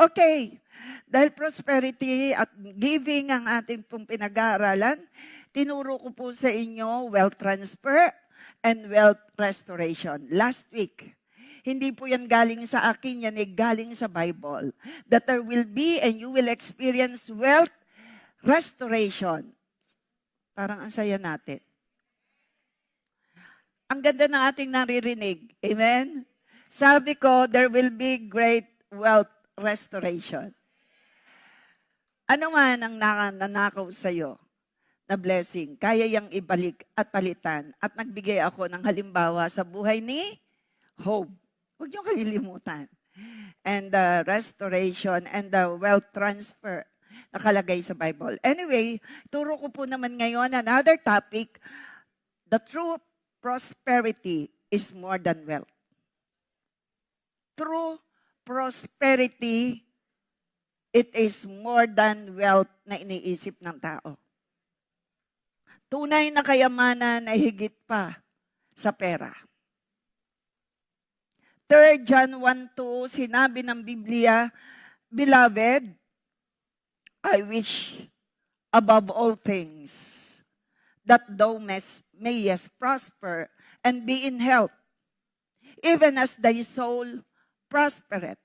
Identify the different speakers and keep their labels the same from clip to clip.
Speaker 1: Okay, dahil prosperity at giving ang ating pong pinag-aaralan, tinuro ko po sa inyo wealth transfer and wealth restoration last week. Hindi po yan galing sa akin, yan ay galing sa Bible. That there will be and you will experience wealth restoration. Parang ang saya natin. Ang ganda ng ating naririnig. Amen? Sabi ko, there will be great wealth restoration. Ano man ang nanakaw sa'yo na blessing, kaya yang ibalik at palitan. At nagbigay ako ng halimbawa sa buhay ni Job. Huwag niyong kalilimutan. And the restoration and the wealth transfer nakalagay sa Bible. Anyway, turo ko po naman ngayon another topic. The true prosperity is more than wealth. True prosperity, it is more than wealth na iniisip ng tao. Tunay na kayamanan ay higit pa sa pera. 3 John 1:2, sinabi ng Biblia, Beloved, I wish above all things that thou mayest prosper and be in health, even as thy soul prospereth.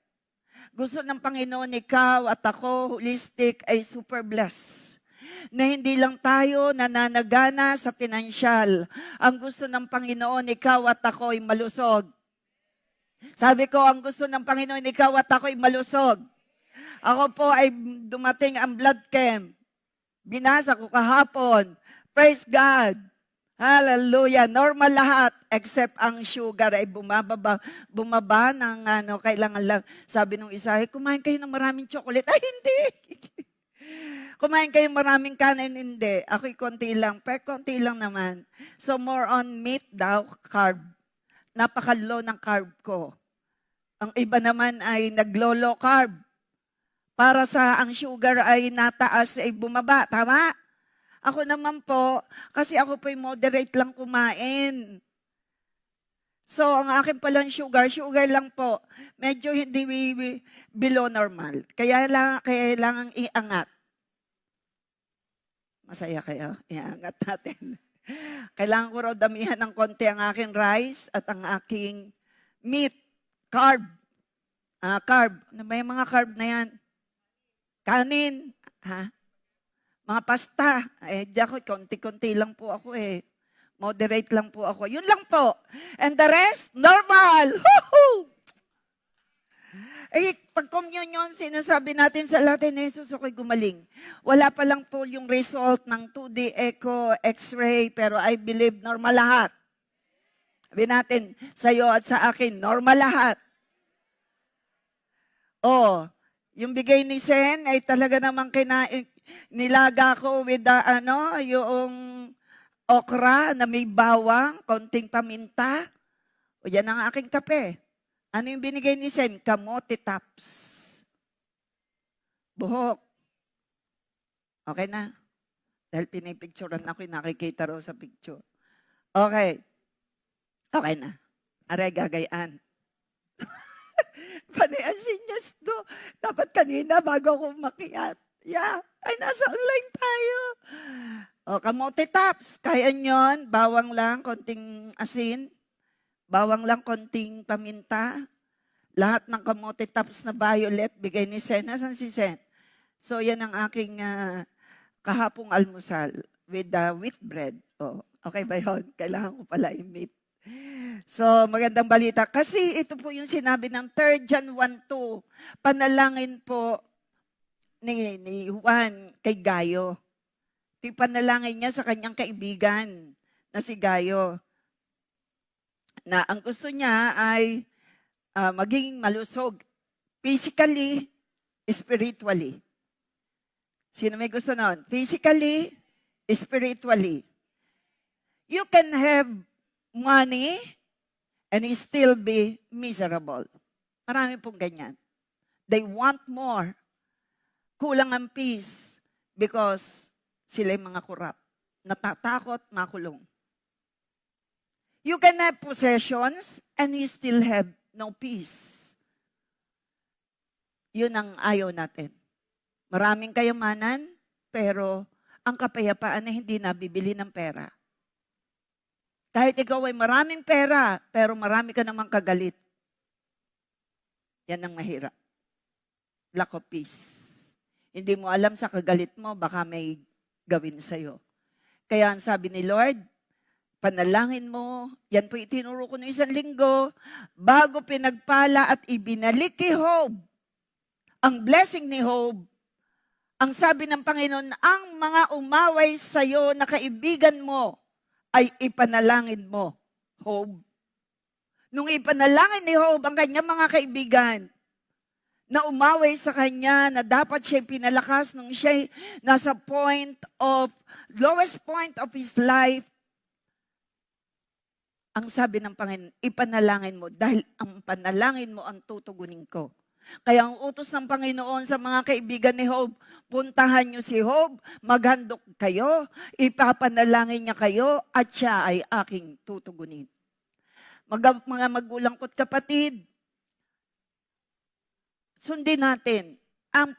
Speaker 1: Gusto ng Panginoon ikaw at ako, holistic, ay super blessed. Na hindi lang tayo nananagana sa pinansyal. Ang gusto ng Panginoon, ikaw at ako ay malusog. Sabi ko, ang gusto ng Panginoon, ikaw at ako ay malusog. Ako po ay dumating ang blood camp. Binasa ko kahapon. Praise God. Hallelujah. Normal lahat except ang sugar ay bumaba ng kailangan lang. Sabi nung isa, kumain kayo ng maraming chocolate. Ay, hindi. Kumain kayo maraming kanin, hindi. Ako'y konti lang. Pero konti lang naman. So more on meat daw, carb. Napaka-low ng carb ko. Ang iba naman ay naglo-low carb. Para sa ang sugar ay nataas ay bumaba. Tama? Ako naman po, kasi ako po'y moderate lang kumain. So, ang akin palang sugar lang po. Medyo hindi below normal. Kailangan iangat. Masaya kayo? Iangat natin. Kailangan ko raw damihan ng konti ang aking rice at ang aking meat, carb. Carb. May mga carb na yan. Kanin. Mga pasta. Ako, konti-konti lang po ako Moderate lang po ako. Yun lang po. And the rest, normal. Woohoo! Pag communion, sinasabi natin sa Latin, Jesus, ako'y gumaling. Wala pa lang po yung result ng 2D echo, x-ray, pero I believe normal lahat. Sabi natin, sa'yo at sa akin, normal lahat. Yung bigay ni Sen ay talaga namang nilaga ko with yung okra na may bawang, konting paminta. O yan ang aking kape. Ano yung binigay ni Sen? Kamote tops. Buhok. Okay na? Dahil pinipicturean ako, nakikita raw sa picture. Okay. Okay na. Aray, gagayaan. Paniasin niya to. Dapat kanina bago ako makiat. Yeah. Ay, nasa online tayo. Kamote tops. Kaya nyon. Bawang lang, konting asin. Bawang lang, konting paminta. Lahat ng kamote tops na violet, bigay ni Sen. Nasaan si Sen? So, yan ang aking kahapong almusal with wheat bread. Okay ba yun? Kailangan ko pala i-meat. So, magandang balita. Kasi ito po yung sinabi ng 3 John 1:2. Panalangin po ni Juan kay Gayo. Ito yung panalangin niya sa kanyang kaibigan na si Gayo. Na ang gusto niya ay maging malusog physically, spiritually. Sino may gusto nun? Physically, spiritually. You can have money and still be miserable. Marami pong ganyan. They want more. Kulang ang peace because sila yung mga kurap. Natatakot, makulong. You can have possessions and you still have no peace. Yun ang ayaw natin. Maraming kayamanan, pero ang kapayapaan ay hindi nabibili ng pera. Kahit ikaw ay maraming pera, pero marami ka namang kagalit. Yan ang mahirap. Lack of peace. Hindi mo alam sa kagalit mo, baka may gawin sa'yo. Kaya ang sabi ni Lord, panalangin mo, yan po itinuro ko ng 1 linggo, bago pinagpala at ibinalik kay Job, ang blessing ni Job, ang sabi ng Panginoon, ang mga umaway sa'yo na kaibigan mo, ay ipanalangin mo, Job. Nung ipanalangin ni Job ang kanyang mga kaibigan, na umaway sa kanya, na dapat siya pinalakas nung siya nasa lowest point of his life, ang sabi ng Panginoon, ipanalangin mo dahil ang panalangin mo ang tutugunin ko. Kaya ang utos ng Panginoon sa mga kaibigan ni Job, puntahan niyo si Job, maghandog kayo, ipapanalangin niya kayo, at siya ay aking tutugunin. Mga magulang ko't kapatid, sundin natin ang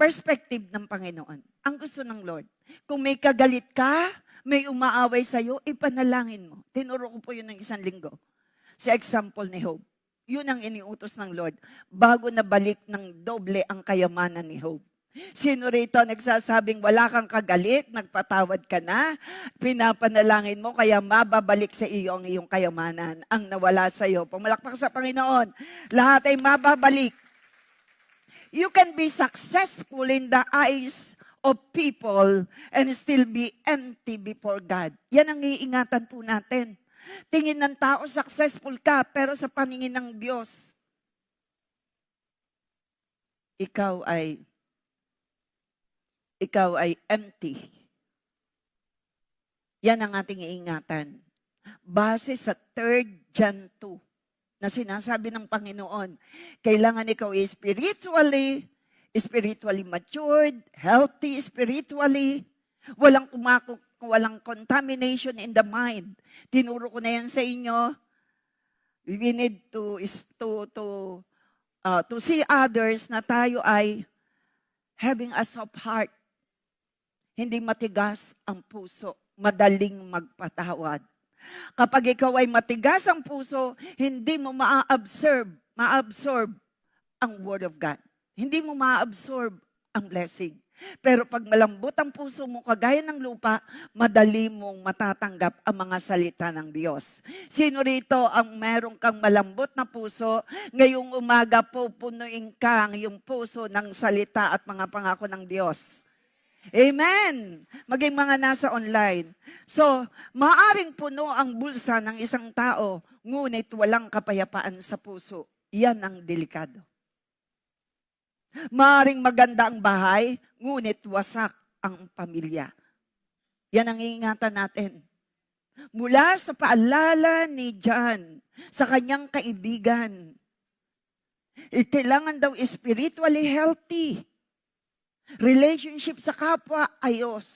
Speaker 1: perspective ng Panginoon. Ang gusto ng Lord. Kung may kagalit ka, may umaaway sa'yo, ipanalangin mo. Tinuro ko po yun ng 1 linggo. Sa example ni Job. Yun ang iniutos ng Lord. Bago nabalik ng doble ang kayamanan ni Job. Sino rito nagsasabing wala kang kagalit, nagpatawad ka na, pinapanalangin mo, kaya mababalik sa iyo ang iyong kayamanan, ang nawala sa iyo. Pumalakpak sa Panginoon. Lahat ay mababalik. You can be successful in the eyes of people and still be empty before God. Yan ang iingatan po natin. Tingin ng tao, successful ka, pero sa paningin ng Diyos, ikaw ay empty. Yan ang ating iingatan. Base sa 3 John 2 na sinasabi ng Panginoon, kailangan ikaw spiritually matured, healthy spiritually, walang contamination in the mind. Tinuro ko na yan sa inyo. We need to see others na tayo ay having a soft heart. Hindi matigas ang puso, madaling magpatawad. Kapag ikaw ay matigas ang puso, hindi mo ma-absorb ang Word of God. Hindi mo ma-absorb ang blessing. Pero pag malambot ang puso mo, kagaya ng lupa, madali mong matatanggap ang mga salita ng Diyos. Sino rito ang meron kang malambot na puso, ngayong umaga pupunuin kang yung puso ng salita at mga pangako ng Diyos? Amen! Maging mga nasa online. So, maaring puno ang bulsa ng isang tao, ngunit walang kapayapaan sa puso. Yan ang delikado. Maaring maganda ang bahay, ngunit wasak ang pamilya. Yan ang iingatan natin. Mula sa paalala ni John sa kanyang kaibigan, kailangan daw spiritually healthy. Relationship sa kapwa, ayos.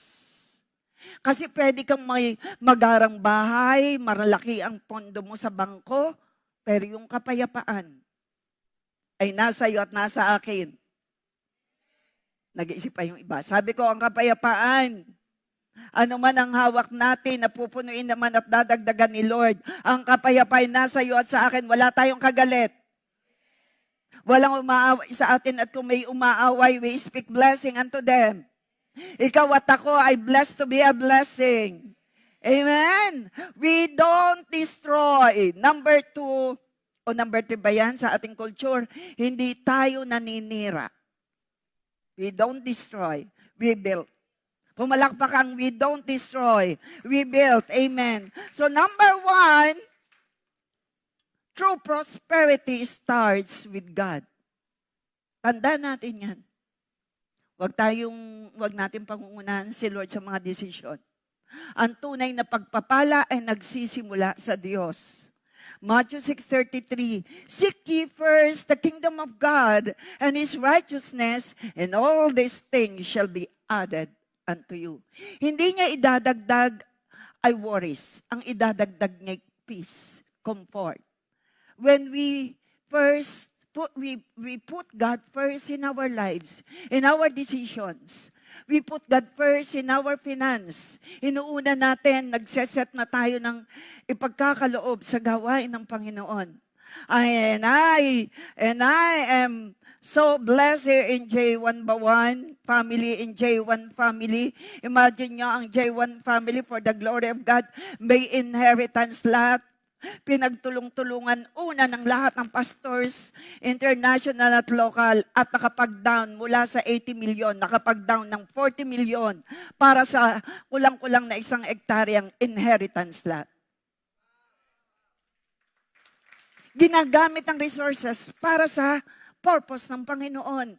Speaker 1: Kasi pwede kang may magarang bahay, maralaki ang pondo mo sa bangko, pero yung kapayapaan ay nasa iyo at nasa akin. Nag-iisip pa yung iba. Sabi ko, ang kapayapaan, ano man ang hawak natin, napupunuin naman at dadagdagan ni Lord. Ang kapayapaan nasa iyo at sa akin, wala tayong kagalit. Walang umaaway sa atin at kung may umaaway, we speak blessing unto them. Ikaw at ako ay blessed to be a blessing. Amen? We don't destroy. Number 2, o number 3 ba yan sa ating culture? Hindi tayo naninira. We don't destroy. We build. Pumalakpak ang we don't destroy. We build. Amen. So number 1, true prosperity starts with God. Tanda natin yan. Huwag natin pangungunahan si Lord sa mga desisyon. Ang tunay na pagpapala ay nagsisimula sa Diyos. Matthew 6:33, seek ye first the kingdom of God and His righteousness, and all these things shall be added unto you. Hindi niya idadagdag ay worries. Ang idadagdag niya peace, comfort. When we we put God first in our lives, in our decisions. We put God first in our finance. Inuuna natin, nagseset na tayo ng ipagkakaloob sa gawain ng Panginoon. And I am so blessed here in J1 Bawan family, in J1 family. Imagine nyo ang J1 family, for the glory of God, may inheritance lahat. Pinagtulong-tulungan una ng lahat ng pastors, international at local, at nakapag-down mula sa 80 million, nakapag-down ng 40 million para sa kulang-kulang na 1 hektaryang inheritance lot. Ginagamit ang resources para sa purpose ng Panginoon.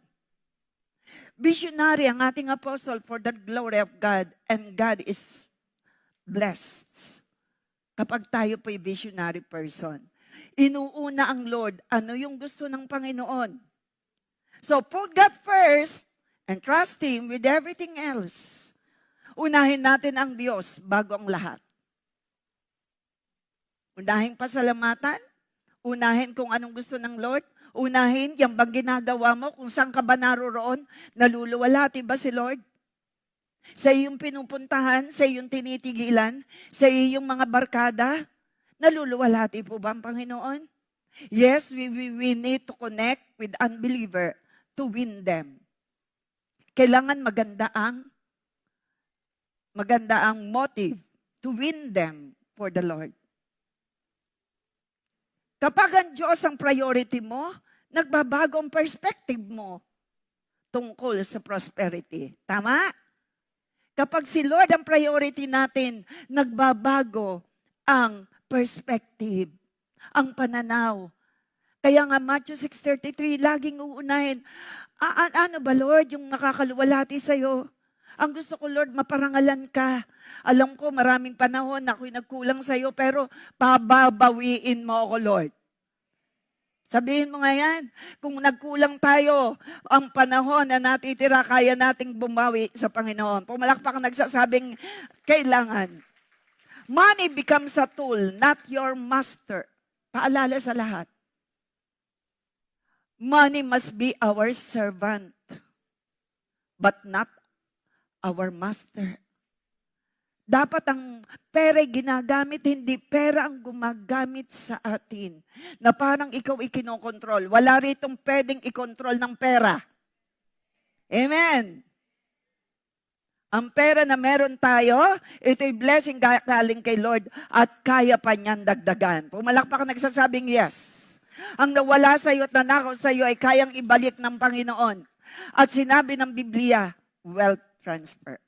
Speaker 1: Visionary ang ating apostle for the glory of God, and God is blessed. Kapag tayo po'y visionary person, inuuna ang Lord, ano yung gusto ng Panginoon. So put God first and trust Him with everything else. Unahin natin ang Diyos bago ang lahat. Unahin pasalamatan, unahin kung anong gusto ng Lord, unahin yung bang ginagawa mo, kung saan ka ba naroroon, naluluwalhati ba si Lord? Sa iyong pinupuntahan, sa iyong tinitigilan, sa iyong mga barkada, naluluwalhati po ba ang Panginoon? Yes, we need to connect with unbeliever to win them. Kailangan maganda ang motive to win them for the Lord. Kapag ang Diyos ang priority mo, nagbabago ang perspective mo tungkol sa prosperity. Tama? Kapag si Lord ang priority natin, nagbabago ang perspective, ang pananaw. Kaya nga Matthew 6:33, laging uunahin, ano ba Lord yung nakakaluwalhati sa'yo? Ang gusto ko Lord, maparangalan ka. Alam ko maraming panahon na ako'y nagkulang sa'yo, pero pababawiin mo ako Lord. Sabihin mo nga yan, kung nagkulang tayo, ang panahon na natitira, kaya nating bumawi sa Panginoon. Pumalakpak nagsasabing, kailangan. Money becomes a tool, not your master. Paalala sa lahat. Money must be our servant, but not our master. Dapat ang pera ginagamit, hindi pera ang gumagamit sa atin. Na parang ikaw ikinokontrol. Wala ritong pwedeng ikontrol ng pera. Amen. Ang pera na meron tayo, ito'y blessing galing kay Lord at kaya pa niyan dagdagan. Pumalakpak nagsasabing yes. Ang nawala sa iyo at nanakaw sa iyo ay kayang ibalik ng Panginoon. At sinabi ng Biblia, wealth transfer.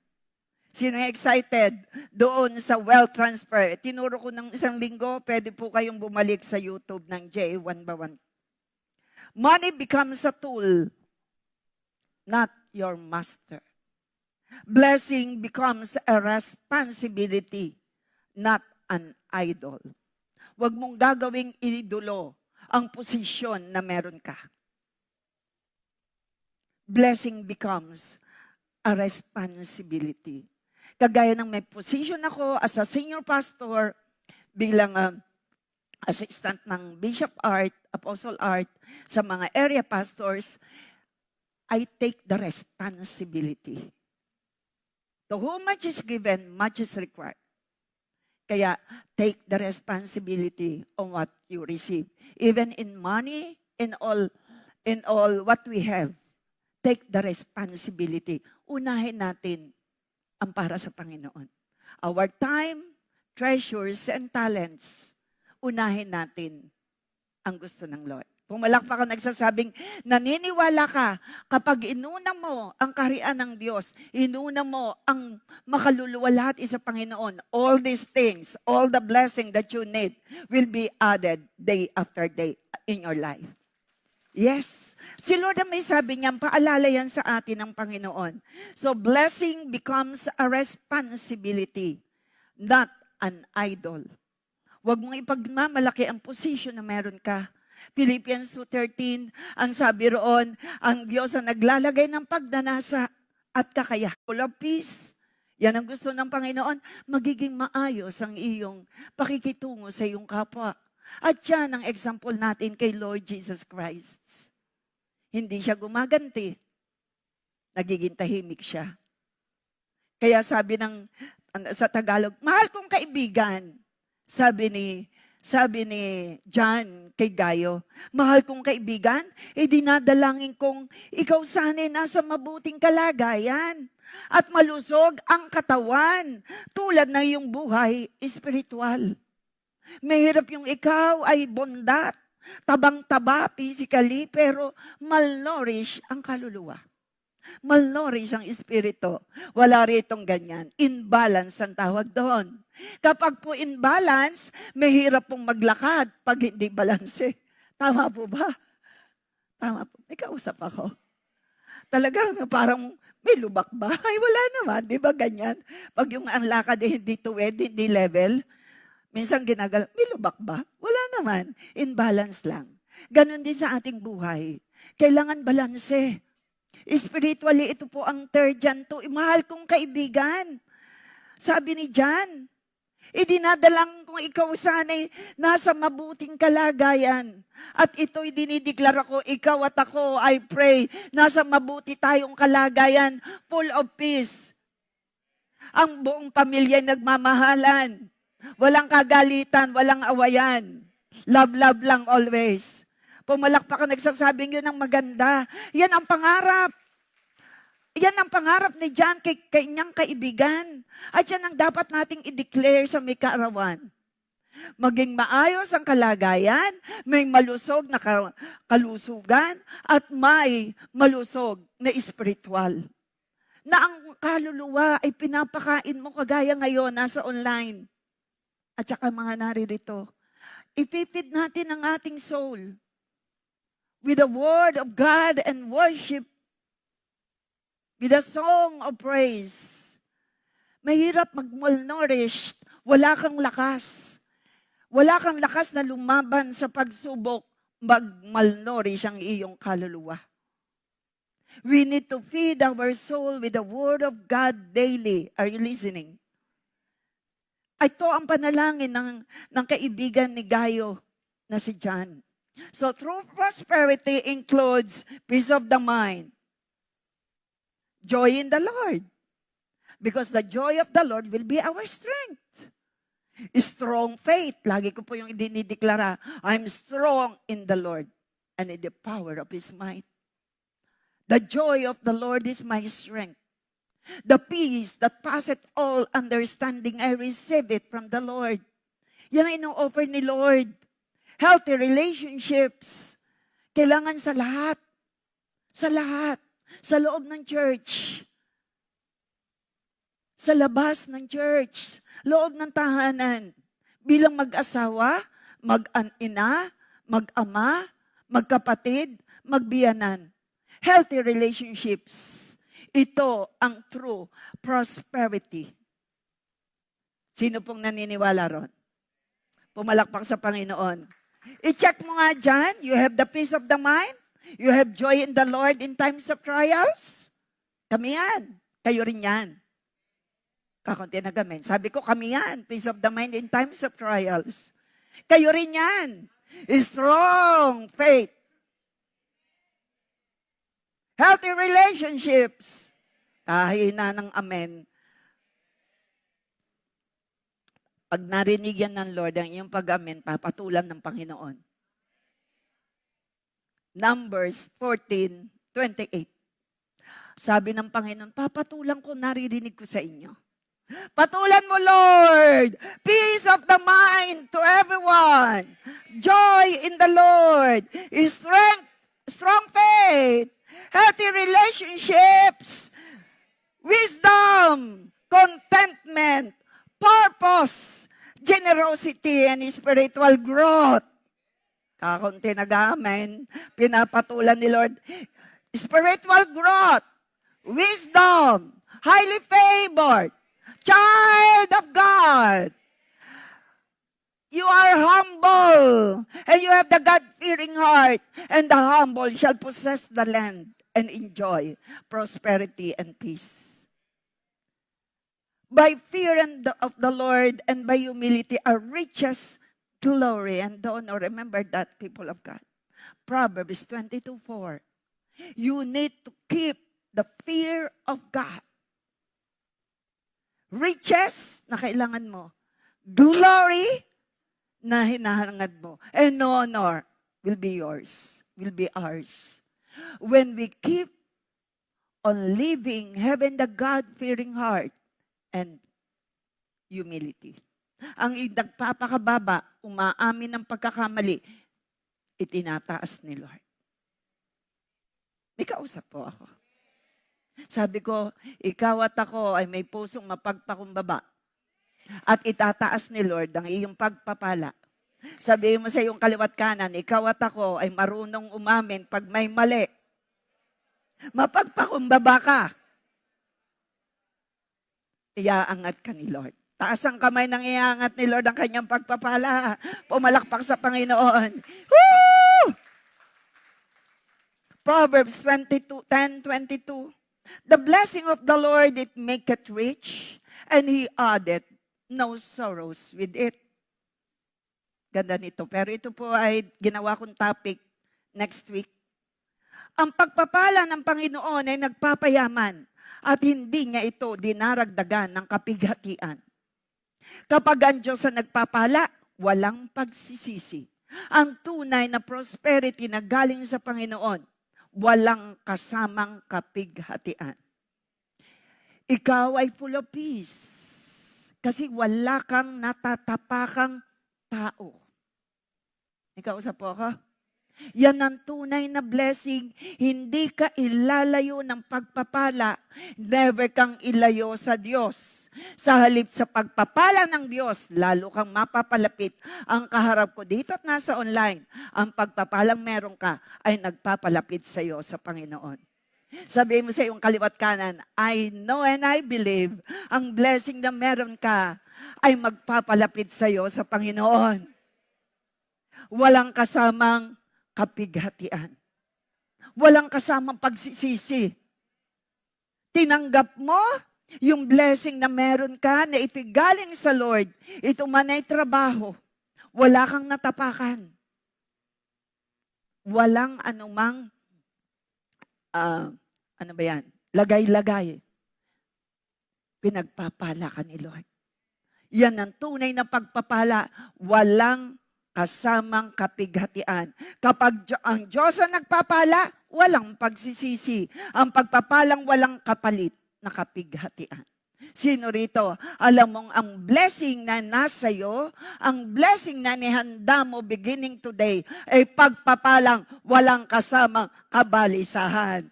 Speaker 1: Sino excited doon sa wealth transfer? Tinuro ko ng 1 linggo, pwede po kayong bumalik sa YouTube ng J1 Bawan. Money becomes a tool, not your master. Blessing becomes a responsibility, not an idol. Huwag mong gagawing idolo ang posisyon na meron ka. Blessing becomes a responsibility. Kagaya ng may position ako as a senior pastor, bilang assistant ng Bishop Art, Apostle Art, sa mga area pastors, I take the responsibility. To whom much is given, much is required. Kaya, take the responsibility on what you receive. Even in money, in all what we have, take the responsibility. Unahin natin ang para sa Panginoon. Our time, treasures, and talents, unahin natin ang gusto ng Lord. Pumalakpak ka nagsasabing, naniniwala ka kapag inuna mo ang kaharian ng Diyos, inuna mo ang makaluluwalhati sa Panginoon, all these things, all the blessing that you need will be added day after day in your life. Yes. Si Lord ang may sabi niya, paalala yan sa atin ng Panginoon. So blessing becomes a responsibility, not an idol. Huwag mong ipagmamalaki ang position na meron ka. Philippians 2:13, ang sabi roon, ang Diyos ang naglalagay ng pagnanasa at kakayahan. Full of peace. Yan ang gusto ng Panginoon, magiging maayos ang iyong pakikitungo sa iyong kapwa. At yan ang example natin kay Lord Jesus Christ. Hindi siya gumaganti. Nagiging tahimik siya. Kaya sa Tagalog, mahal kong kaibigan, sabi ni John kay Gayo, mahal kong kaibigan, dinadalangin kong ikaw sana'y nasa mabuting kalagayan at malusog ang katawan tulad ng iyong buhay espiritual. Mahirap yung ikaw ay bondat, tabang-taba physically, pero malnourished ang kaluluwa. Malnourished ang espiritu. Wala ritong ganyan. Imbalance ang tawag doon. Kapag po imbalance, mahirap pong maglakad pag hindi balanse. Tama po ba? Tama po. May kausap ako. Talagang parang may lubak ba? Ay, wala naman. Di ba ganyan? Pag yung ang lakad hindi tuwid, hindi level, minsan ginagalaw, may lubak ba? Wala naman. Imbalance lang. Ganon din sa ating buhay. Kailangan balanse. Spiritually, ito po ang third John 2. Mahal kong kaibigan. Sabi ni John, idinadalang kong ikaw sana'y nasa mabuting kalagayan. At ito'y dinideklara ko, ikaw at ako, I pray, nasa mabuti tayong kalagayan, full of peace. Ang buong pamilya nagmamahalan. Walang kagalitan, walang awayan. Love, love lang always. Pumalakpakan, nagsasabing yun ang maganda. Yan ang pangarap. Yan ang pangarap ni John kay kanyang kaibigan. At yan ang dapat nating i-declare sa may kaarawan. Maging maayos ang kalagayan, may malusog na kalusugan, at may malusog na espiritual. Na ang kaluluwa ay pinapakain mo kagaya ngayon, nasa online. At saka mga naririto. I-feed natin ang ating soul with the word of God and worship, with a song of praise. Mahirap mag-malnourished, wala kang lakas. Wala kang lakas na lumaban sa pagsubok, mag-malnourish ang iyong kaluluwa. We need to feed our soul with the word of God daily. Are you listening? Ito ang panalangin ng kaibigan ni Gayo na si John. So true prosperity includes peace of the mind, joy in the Lord, because the joy of the Lord will be our strength. Strong faith, lagi ko po yung dinideklara, I'm strong in the Lord and in the power of His might. The joy of the Lord is my strength. The peace that passeth all understanding, I receive it from the Lord. Yan ang ino-offer ni Lord. Healthy relationships. Kailangan sa lahat. Sa lahat. Sa loob ng church. Sa labas ng church. Loob ng tahanan. Bilang mag-asawa, mag-ina, mag-ama, magkapatid, magbiyanan. Healthy relationships. Ito ang true prosperity. Sino pong naniniwala ron? Pumalakpak sa Panginoon. I-check mo nga dyan, you have the peace of the mind, you have joy in the Lord in times of trials. Kami yan. Kayo rin yan. Kakunti na gamin. Sabi ko, kami yan. Peace of the mind in times of trials. Kayo rin yan. Strong faith. Healthy relationships. Kahina ng amen. Pag narinig yan ng Lord, ang iyong pag-amen, papatulan ng Panginoon. Numbers 14:28. Sabi ng Panginoon, papatulan ko, naririnig ko sa inyo. Patulan mo, Lord. Peace of the mind to everyone. Joy in the Lord. Strength, strong faith. Healthy relationships. Wisdom, contentment, purpose, generosity, and spiritual growth. Kakunti nag-amen. Pinapatulan ni Lord. Spiritual growth, wisdom, highly favored, child of God. You are humble, and you have the God-fearing heart, and the humble shall possess the land and enjoy prosperity and peace. By fear of the Lord and by humility are riches glory and the honor. Remember that, people of God. Proverbs 22:4. You need to keep the fear of God. Riches na kailangan mo. Glory na hinahangad mo. And honor will be yours, will be ours. When we keep on living, having the God-fearing heart and humility. Ang nagpapakababa, umaamin ng pagkakamali, itinataas ni Lord. May kausap po ako. Sabi ko, ikaw at ako ay may pusong mapagpakumbaba. At itataas ni Lord ang iyong pagpapala. Sabihin mo sa iyong kaliwat kanan, ikaw at ako ay marunong umamin pag may mali. Mapagpakumbaba ka. Iaangat ka ni Lord. Taas ang kamay ng iaangat ni Lord ang kanyang pagpapala. Pumalakpak sa Panginoon. Woo! Proverbs 10:22. The blessing of the Lord, it maketh rich, and He addeth no sorrows with it. Ganda nito. Pero ito po ay ginawa kong topic next week. Ang pagpapala ng Panginoon ay nagpapayaman at hindi niya ito dinaragdagan ng kapighatian. Kapag ang Diyos ang nagpapala, walang pagsisisi. Ang tunay na prosperity na galing sa Panginoon, walang kasamang kapighatian. Ikaw ay full of peace kasi wala kang natatapakang tao. Ikaw usap po ako? Yan ang tunay na blessing. Hindi ka ilalayo ng pagpapala. Never kang ilayo sa Diyos. Sa halip sa pagpapala ng Diyos, lalo kang mapapalapit. Ang kaharap ko dito at nasa online, ang pagpapalang meron ka ay nagpapalapit sa iyo sa Panginoon. Sabihin mo sa iyong kaliwat kanan, I know and I believe, ang blessing na meron ka ay magpapalapit sa iyo sa Panginoon. Walang kasamang kapighatian. Walang kasamang pagsisisi. Tinanggap mo yung blessing na meron ka na ito'y galing sa Lord. Ito man ay trabaho. Wala kang natapakan. Walang anumang lagay-lagay. Pinagpapala ka ni Lord. Yan ang tunay na pagpapala. Walang kasamang kapighatian. Kapag ang Diyos ang nagpapala, walang pagsisisi. Ang pagpapalang walang kapalit na kapighatian. Sino rito? Alam mong ang blessing na nasa iyo, ang blessing na nihanda mo beginning today, ay pagpapalang walang kasamang kabalisahan.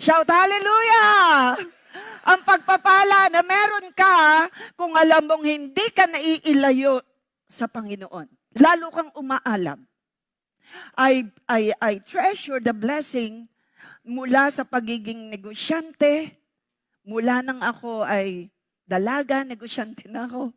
Speaker 1: Shout hallelujah! Ang pagpapala na meron ka, kung alam mong hindi ka naiilayo sa Panginoon. Lalo kang umaalam. I treasure the blessing mula sa pagiging negosyante. Mula nang ako ay dalaga, negosyante na ako.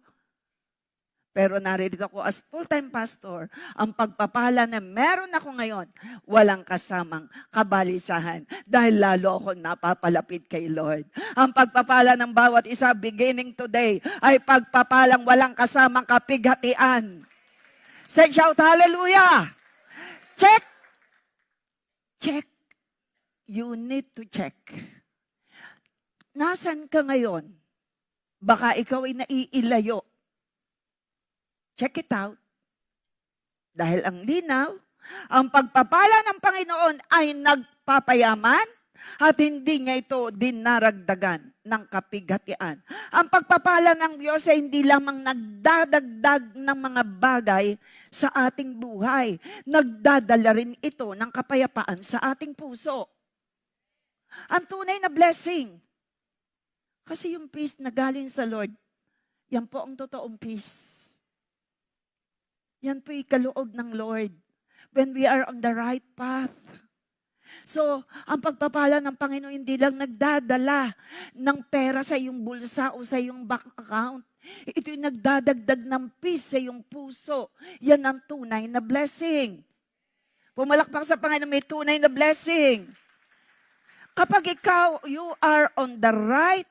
Speaker 1: Pero narinig ako as full-time pastor, ang pagpapala na meron ako ngayon, walang kasamang kabalisahan dahil lalo ako napapalapit kay Lord. Ang pagpapala ng bawat isa beginning today ay pagpapalang walang kasamang kapighatian. Say, shout, hallelujah! Check! Check. You need to check. Nasaan ka ngayon? Baka ikaw ay naiilayo. Check it out. Dahil ang linaw, ang pagpapala ng Panginoon ay nagpapayaman at hindi niya ito dinaragdagan ng kapighatian. Ang pagpapala ng Diyos ay hindi lamang nagdadagdag ng mga bagay sa ating buhay. Nagdadala rin ito ng kapayapaan sa ating puso. Ang tunay na blessing. Kasi yung peace na galing sa Lord, yan po ang totoong peace. Yan po yung kaloob ng Lord. When we are on the right path. So, ang pagpapala ng Panginoon hindi lang nagdadala ng pera sa iyong bulsa o sa iyong bank account. Ito'y nagdadagdag ng peace sa iyong puso. Yan ang tunay na blessing. Pumalakpak sa Panginoon, may tunay na blessing. Kapag ikaw, you are on the right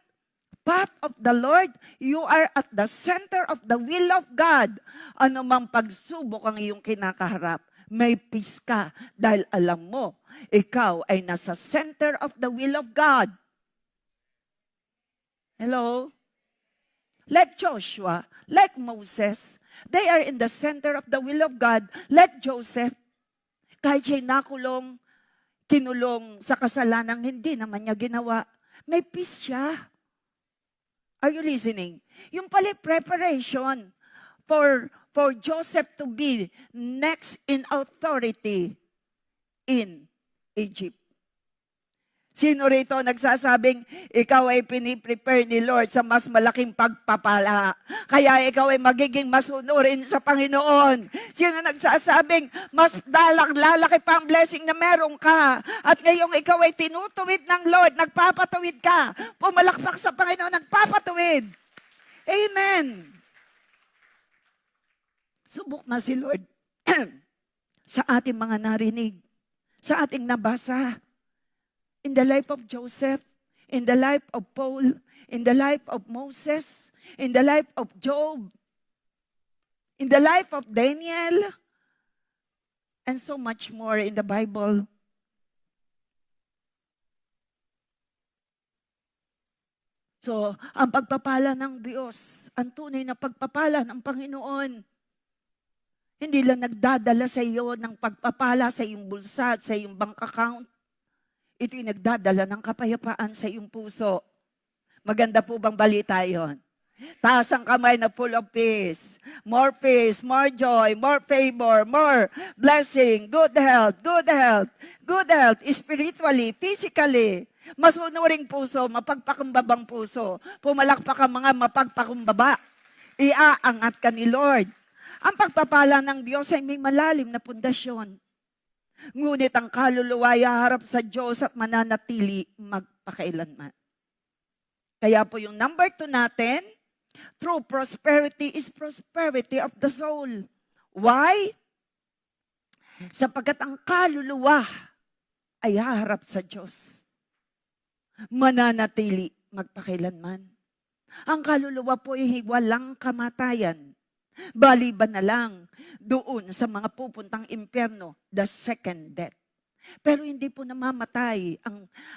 Speaker 1: path of the Lord, you are at the center of the will of God. Ano mang pagsubok ang iyong kinakaharap, may peace ka dahil alam mo, ikaw ay nasa center of the will of God. Hello? Like Joshua, like Moses, they are in the center of the will of God. Like Joseph, kahit siya'y nakulong, kinulong sa kasalanang hindi naman niya ginawa, may peace siya. Are you listening? Yung pala preparation for Joseph to be next in authority in Egypt. Sino rito nagsasabing, ikaw ay piniprepare ni Lord sa mas malaking pagpapala. Kaya ikaw ay magiging masunurin sa Panginoon. Sino nagsasabing, mas lalaki pa ang blessing na meron ka. At ngayong ikaw ay tinutuwid ng Lord, nagpapatuwid ka. Pumalakpak sa Panginoon, nagpapatuwid. Amen. Subok na si Lord sa ating mga narinig, sa ating nabasa. In the life of Joseph, in the life of Paul, in the life of Moses, in the life of Job, in the life of Daniel, and so much more in the Bible. So, ang pagpapala ng Diyos, ang tunay na pagpapala ng Panginoon, hindi lang nagdadala sa iyo ng pagpapala sa iyong bulsa at sa iyong bank account. Ito'y nagdadala ng kapayapaan sa iyong puso. Maganda po bang balita yon? Taas ang kamay na full of peace, more joy, more favor, more blessing, good health, spiritually, physically. Masunuring puso, mapagpakumbabang puso. Pumalakpak ang mga mapagpakumbaba. Iaangat ka ni Lord. Ang pagpapala ng Diyos ay may malalim na pundasyon. Ngunit ang kaluluwa ay haharap sa Diyos at mananatili magpakailanman. Kaya po yung number 2 natin, true prosperity is prosperity of the soul. Why? Sapagkat ang kaluluwa ay haharap sa Diyos. Mananatili magpakailanman. Ang kaluluwa po ay walang kamatayan. Baliban na lang doon sa mga pupuntang impyerno, the second death. Pero hindi po namamatay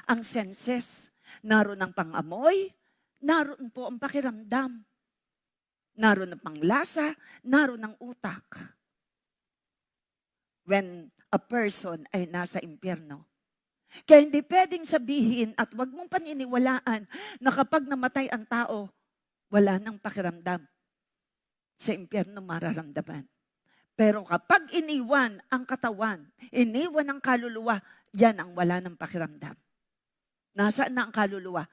Speaker 1: ang senses. Naroon ang pangamoy, naroon po ang pakiramdam. Naroon ang panglasa, naroon ang utak. When a person ay nasa impyerno. Kaya hindi pwedeng sabihin at wag mong paniniwalaan na kapag namatay ang tao, wala nang pakiramdam. Sa impyerno mararamdaman. Pero kapag iniwan ang katawan, iniwan ang kaluluwa, yan ang wala ng pakiramdam. Nasaan na ang kaluluwa?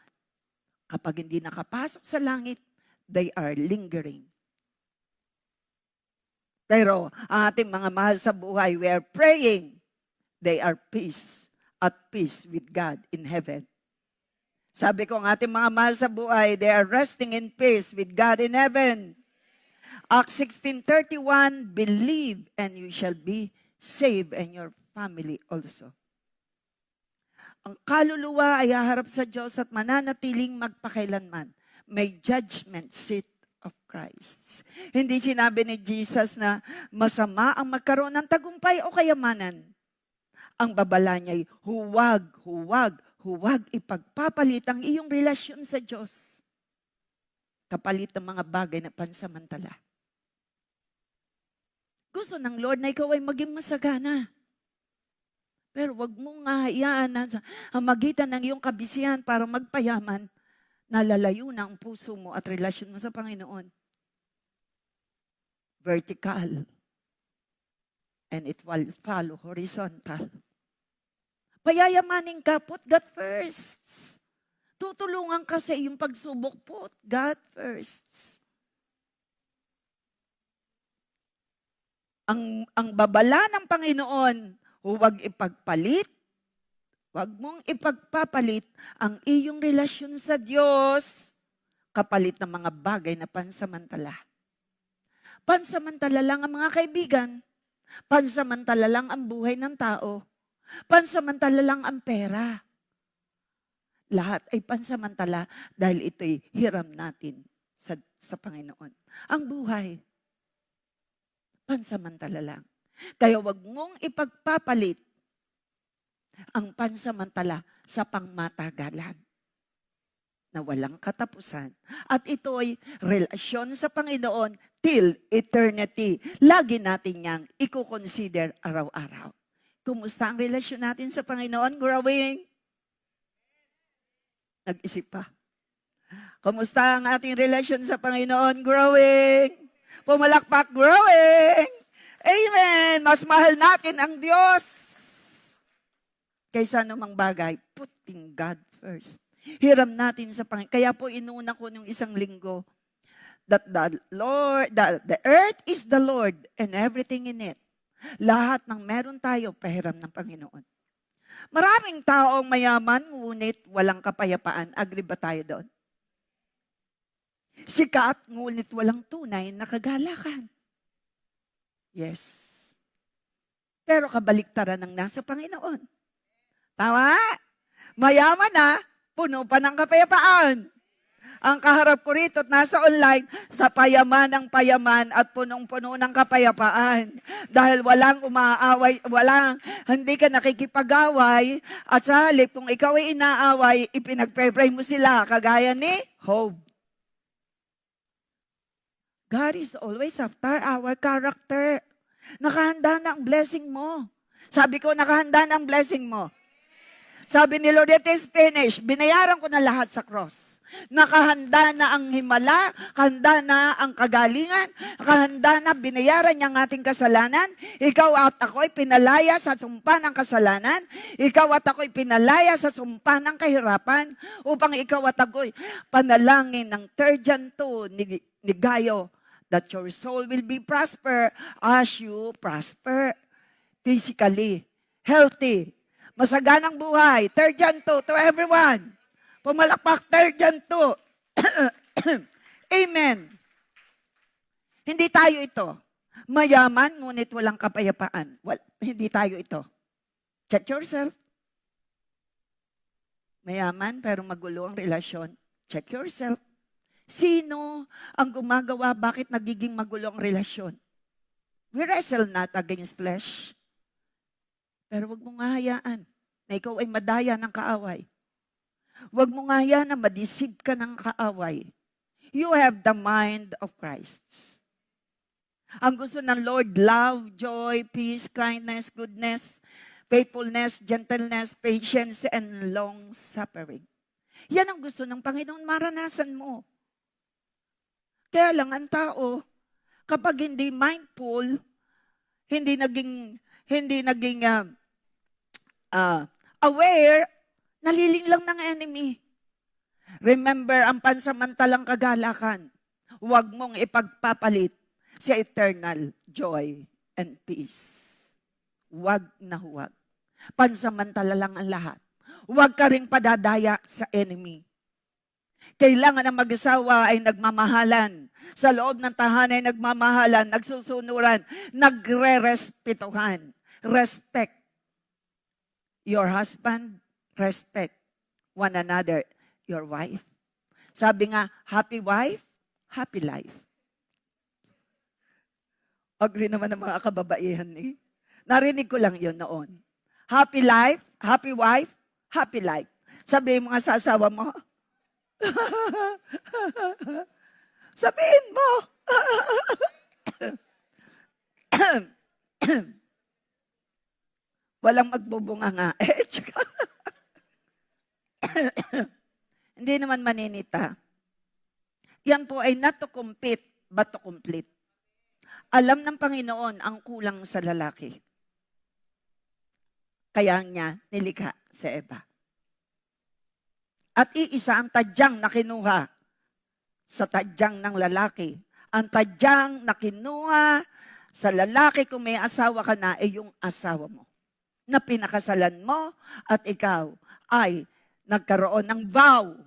Speaker 1: Kapag hindi nakapasok sa langit, they are lingering. Pero ang ating mga mahal sa buhay, we are praying. They are at peace with God in heaven. Sabi ko, ang ating mga mahal sa buhay, they are resting in peace with God in heaven. Acts 16:31, believe and you shall be saved and your family also. Ang kaluluwa ay haharap sa Diyos at mananatiling magpakailanman. May judgment seat of Christ. Hindi sinabi ni Jesus na masama ang magkaroon ng tagumpay o kayamanan. Ang babala niya ay huwag ipagpapalit ang iyong relasyon sa Diyos. Kapalit ng mga bagay na pansamantala. Gusto ng Lord na ikaw ay maging masagana. Pero wag mong hayaan na sa magitan ng iyong kabisihan para magpayaman, nalalayo na ang puso mo at relasyon mo sa Panginoon. Vertical. And it will follow horizontal. Payayamanin ka, put God first. Tutulungan ka sa iyong pagsubok, put God first. Ang babala ng Panginoon, huwag ipagpalit, huwag mong ipagpapalit ang iyong relasyon sa Diyos kapalit ng mga bagay na pansamantala. Pansamantala lang ang mga kaibigan, pansamantala lang ang buhay ng tao, pansamantala lang ang pera. Lahat ay pansamantala dahil ito'y hiram natin sa Panginoon. Ang buhay, pansamantala lang. Kaya wag mong ipagpapalit ang pansamantala sa pangmatagalan na walang katapusan. At ito'y relasyon sa Panginoon till eternity. Lagi natin niyang i-consider araw-araw. Kumusta ang relasyon natin sa Panginoon? Growing? Nag-isip pa. Kumusta ang ating relasyon sa Panginoon? Growing. Pumalakpak, growing. Amen. Mas mahal natin ang Diyos kaysa anumang bagay. Putting God first. Hiram natin sa Panginoon. Kaya po inuuna ko nung isang linggo that the earth is the Lord and everything in it. Lahat ng meron tayo, pahiram ng Panginoon. Maraming taong mayaman, ngunit walang kapayapaan. Agree ba tayo doon? Sikat, ngunit walang tunay na kagalakan. Yes. Pero kabaliktaran ng nasa Panginoon. Tama? Mayaman na, puno pa ng kapayapaan. Ang kaharap ko rito at nasa online, sa payaman ng payaman at punong-puno ng kapayapaan. Dahil walang umaaway, hindi ka nakikipag-away, at sa halip, kung ikaw ay inaaway, ipinagpe-pray mo sila, kagaya ni Job. God is always after our character. Nakahanda na ang blessing mo. Sabi ko, nakahanda na ang blessing mo. Sabi ni Lord, it is finished. Binayaran ko na lahat sa cross. Nakahanda na ang himala, kahanda na ang kagalingan, kahanda na binayaran niya ang ating kasalanan. Ikaw at ako'y pinalaya sa sumpa ng kasalanan. Ikaw at ako'y pinalaya sa sumpa ng kahirapan upang ikaw at ako'y panalangin ng 3 John 2 ni Gayo that your soul will be prosper as you prosper physically, healthy, masaganang buhay. 3 John 2 to everyone. Pumalakpak, 3 John 2. Amen. Hindi tayo ito. Mayaman, ngunit walang kapayapaan. Hindi tayo ito. Check yourself. Mayaman, pero magulo ang relasyon. Check yourself. Sino ang gumagawa? Bakit nagiging magulo ang relasyon? We wrestle not against flesh. Pero wag mong hayaan na ikaw ay madaya ng kaaway. Wag mong hayaan na madisib ka ng kaaway. You have the mind of Christ. Ang gusto ng Lord, love, joy, peace, kindness, goodness, faithfulness, gentleness, patience, and long-suffering. Yan ang gusto ng Panginoon, maranasan mo. Kaya lang ang tao, kapag hindi mindful, hindi naging aware, naliling lang ng enemy. Remember ang pansamantalang kagalakan. Huwag mong ipagpapalit sa eternal joy and peace. Huwag na huwag. Pansamantala lang ang lahat. Huwag ka rin padadaya sa enemy. Kailangan ang mag-asawa ay nagmamahalan. Sa loob ng tahanan ay nagmamahalan, nagsusunuran, nagre-respetuhan. Respect your husband, respect one another, your wife. Sabi nga, happy wife, happy life. Agree naman ng mga kababaihan eh. Narinig ko lang yun noon. Happy life, happy wife, happy life. Sabi mo nga sa asawa mo, sabihin mo. Walang magbubunga nga. Hindi naman maninita. Yan po ay not to compete, but to complete. Alam ng Panginoon ang kulang sa lalaki. Kaya niya nilikha si Eva. At iisa ang tadyang na kinuha sa tadyang ng lalaki. Ang tadyang na kinuha sa lalaki kung may asawa ka na ay yung asawa mo. Na pinakasalan mo at ikaw ay nagkaroon ng vow.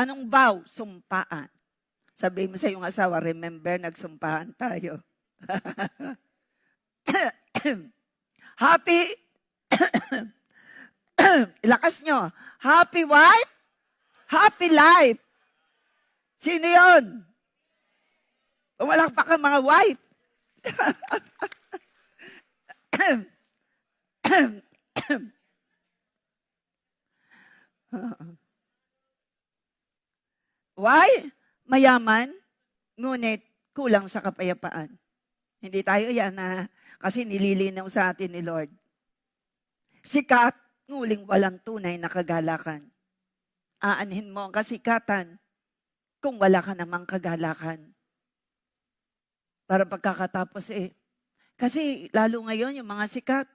Speaker 1: Anong vow? Sumpaan. Sabi mo sa iyong asawa, remember, nagsumpaan tayo. Happy Ilakas nyo. Happy wife, happy life. Sino yun? Pumalakpak ang mga wife. Why? Mayaman, ngunit kulang sa kapayapaan. Hindi tayo yan kasi nililinaw sa atin ni Lord. Sikat, nguling walang tunay na kagalakan. Aanhin mo ang kasikatan kung wala ka namang kagalakan. Para pagkakatapos kasi lalo ngayon yung mga sikat,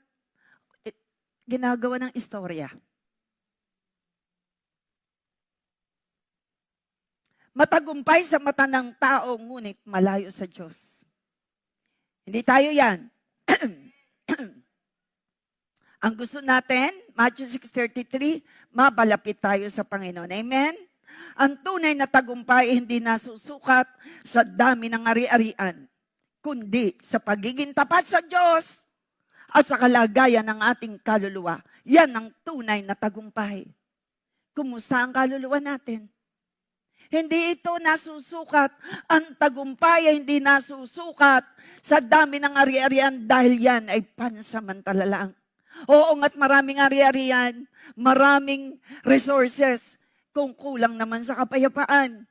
Speaker 1: ginagawa ng istorya. Matagumpay sa mata ng tao, ngunit malayo sa Diyos. Hindi tayo yan. Ang gusto natin, Matthew 6:33, mabalapit tayo sa Panginoon. Amen? Ang tunay na tagumpay hindi nasusukat sa dami ng ari-arian, kundi sa pagiging tapat sa Diyos at sa kalagayan ng ating kaluluwa. Yan ang tunay na tagumpay. Kumusta ang kaluluwa natin? Hindi ito nasusukat. Ang tagumpay ay hindi nasusukat sa dami ng ari-arian dahil yan ay pansamantala lang. Oo nga't maraming ari-arian, maraming resources, kung kulang naman sa kapayapaan.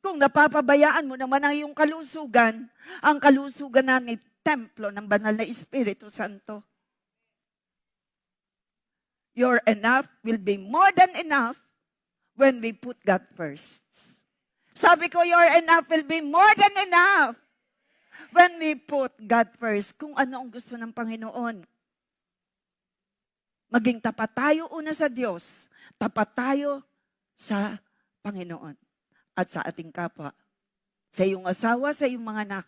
Speaker 1: Kung napapabayaan mo naman ang iyong kalusugan, ang kalusugan na ni templo ng banal na Espiritu Santo. Your enough will be more than enough when we put God first. Sabi ko, your enough will be more than enough when we put God first. Kung ano ang gusto ng Panginoon. Maging tapat tayo una sa Diyos. Tapat tayo sa Panginoon at sa ating kapwa. Sa iyong asawa, sa iyong mga anak,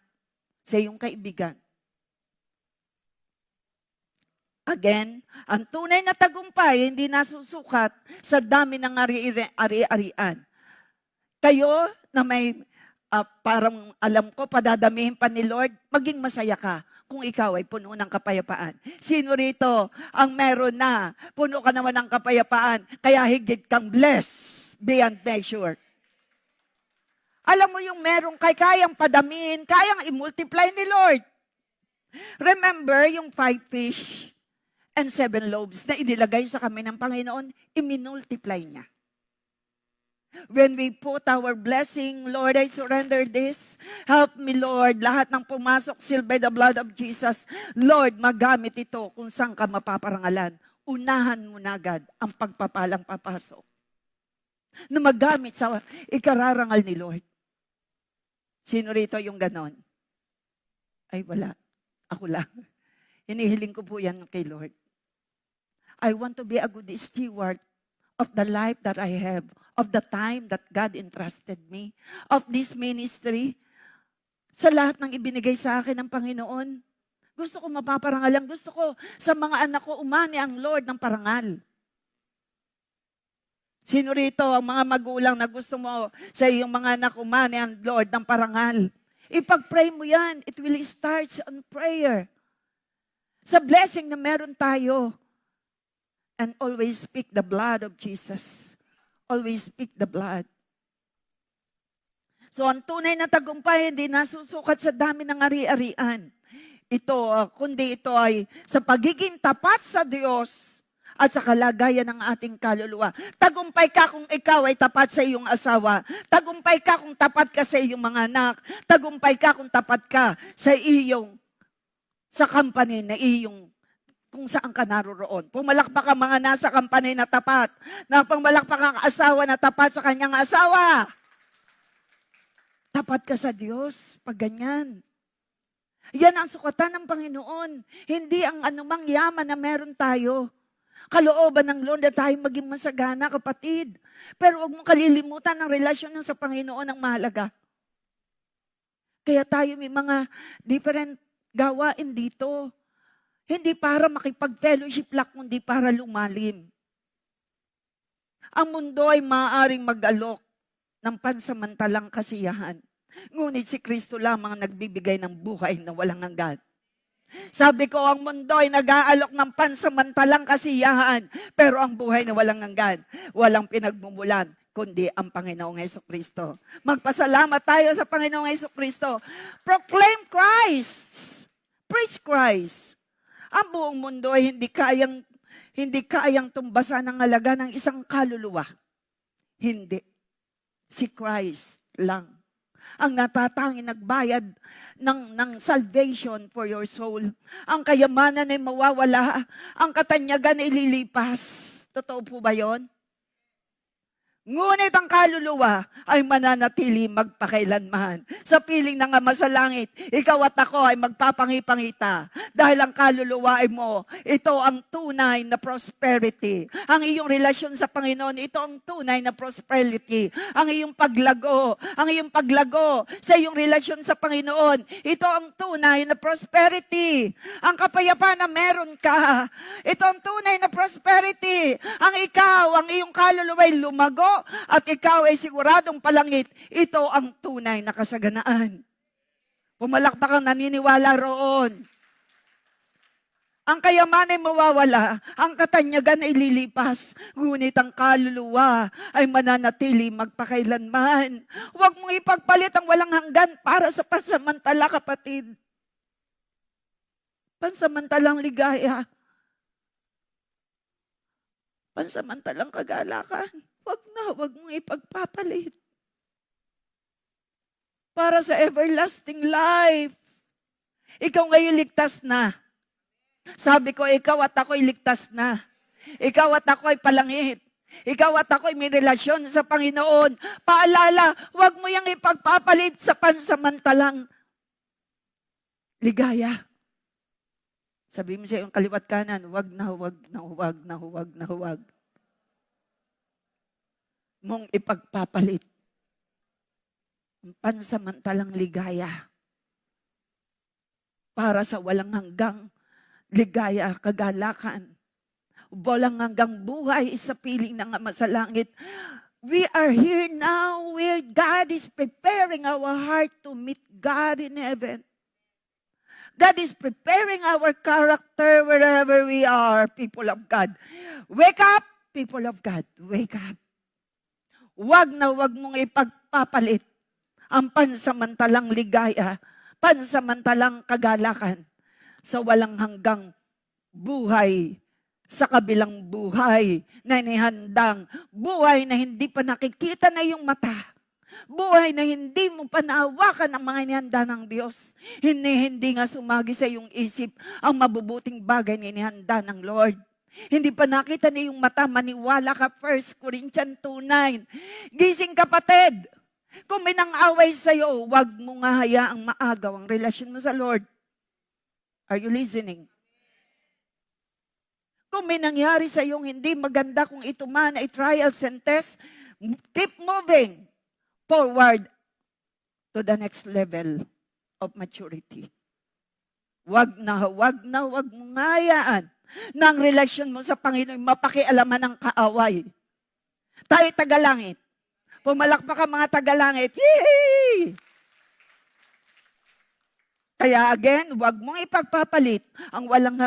Speaker 1: sa iyong kaibigan. Again, ang tunay na tagumpay hindi nasusukat sa dami ng ari-arian. Kayo na may parang alam ko, padadamihin pa ni Lord, maging masaya ka kung ikaw ay puno ng kapayapaan. Sino rito ang meron na puno ka naman ng kapayapaan, kaya higit kang blessed beyond measure? Alam mo yung meron kayang padamihin, kayang i-multiply ni Lord. Remember yung 5 fish and 7 loaves na inilagay sa kami ng Panginoon, i-multiply niya. When we put our blessing, Lord, I surrender this. Help me, Lord. Lahat ng pumasok, sealed by the blood of Jesus. Lord, magamit ito kung saan ka mapaparangalan. Unahan mo na agad ang pagpapalang papasok. Na magamit sa ikararangal ni Lord. Sino rito yung ganon? Ay, wala. Ako lang. Hinihiling ko po yan kay Lord. I want to be a good steward of the life that I have, of the time that God entrusted me, of this ministry, sa lahat ng ibinigay sa akin ng Panginoon. Gusto ko mapaparangalan. Gusto ko sa mga anak ko umani ang Lord ng parangal. Sino rito ang mga magulang na gusto mo sa iyong mga anak umani ang Lord ng parangal? Ipag-pray mo yan. It will start on prayer. Sa blessing na meron tayo. And always speak the blood of Jesus. Always speak the blood. So ang tunay na tagumpay hindi nasusukat sa dami ng ari-arian. Kundi ito ay sa pagiging tapat sa Diyos at sa kalagayan ng ating kaluluwa. Tagumpay ka kung ikaw ay tapat sa iyong asawa. Tagumpay ka kung tapat ka sa iyong mga anak. Tagumpay ka kung tapat ka sa company na iyong kung saan ka naroroon. Pumalakpak ang mga nasa company na tapat. Pumalakpak ang asawa na tapat sa kanyang asawa. Tapat ka sa Diyos pag ganyan. Yan ang sukatan ng Panginoon. Hindi ang anumang yaman na meron tayo. Kalooban ng Lord na tayo maging masagana, kapatid. Pero huwag mong kalilimutan ang relasyon ng sa Panginoon ang mahalaga. Kaya tayo may mga different gawain dito. Hindi para makipag-fellowship lang, kundi para lumalim. Ang mundo ay maaaring mag-alok ng pansamantalang kasiyahan. Ngunit si Kristo lamang nagbibigay ng buhay na walang hanggan. Sabi ko, ang mundo ay nag-aalok ng pansamantalang kasiyahan, pero ang buhay na walang hanggan, walang pinagmumulan, kundi ang Panginoong Hesukristo. Magpasalamat tayo sa Panginoong Hesukristo. Proclaim Christ. Preach Christ. Ang buong mundo ay hindi kayang tumbasan ng halaga ng isang kaluluwa. Hindi. Si Christ lang ang natatanging nagbayad ng salvation for your soul. Ang kayamanan ay mawawala. Ang katanyagan ay lilipas. Totoo po ba yon? Ngunit ang kaluluwa ay mananatili magpakailanman. Sa piling ng Ama sa langit, ikaw at ako ay magpapangipangita. Dahil ang kaluluwa ay mo, ito ang tunay na prosperity. Ang iyong relasyon sa Panginoon, ito ang tunay na prosperity. Ang iyong paglago sa iyong relasyon sa Panginoon, ito ang tunay na prosperity. Ang kapayapaan na meron ka, ito ang tunay na prosperity. Ang iyong kaluluwa ay lumago, at ikaw ay siguradong palangit, ito ang tunay na kasaganaan. Pumalakpak ang naniniwala roon. Ang kayaman ay mawawala, ang katanyagan ay lilipas, ngunit ang kaluluwa ay mananatili magpakailanman. Huwag mong ipagpalit ang walang hanggan para sa pansamantala, kapatid. Pansamantalang ligaya. Pansamantalang kagalakan. Huwag mong ipagpapalit. Para sa everlasting life. Ikaw ngayon ligtas na. Sabi ko, ikaw at ako ay ligtas na. Ikaw at ako ay palangit. Ikaw at ako ay may relasyon sa Panginoon. Paalala, huwag mo yang ipagpapalit sa pansamantalang ligaya. Sabi mo sa iyong kaliwat kanan, huwag mong ipagpapalit ang pansamantalang ligaya para sa walang hanggang ligaya, kagalakan, walang hanggang buhay sa piling ng Ama sa langit. We are here now where God is preparing our heart to meet God in heaven. God is preparing our character wherever we are, people of God. Wake up, people of God. Wake up. Huwag mong ipagpapalit ang pansamantalang ligaya, pansamantalang kagalakan sa walang hanggang buhay, sa kabilang buhay na inihandang, buhay na hindi pa nakikita na yung mata, buhay na hindi mo pa naawakan ang mga inihanda ng Diyos. Hindi nga sumagi sa iyong isip ang mabubuting bagay na inihanda ng Lord. Hindi pa nakita na yung mata, maniwala ka. 1 Corinthians 2:9. Gising kapatid, kung may nang-away sa'yo, huwag mo nga hayaang maagaw ang relasyon mo sa Lord. Are you listening? Kung may nangyari sa iyong hindi maganda, kung ito man ay trials and tests, keep moving forward to the next level of maturity. Huwag mo nga hayaan na ang relasyon mo sa Panginoon mapakialaman ng kaaway. Tayo tagalangit. Pumalakpak ang mga tagalangit. Yee! Kaya again, huwag mong ipagpapalit ang walang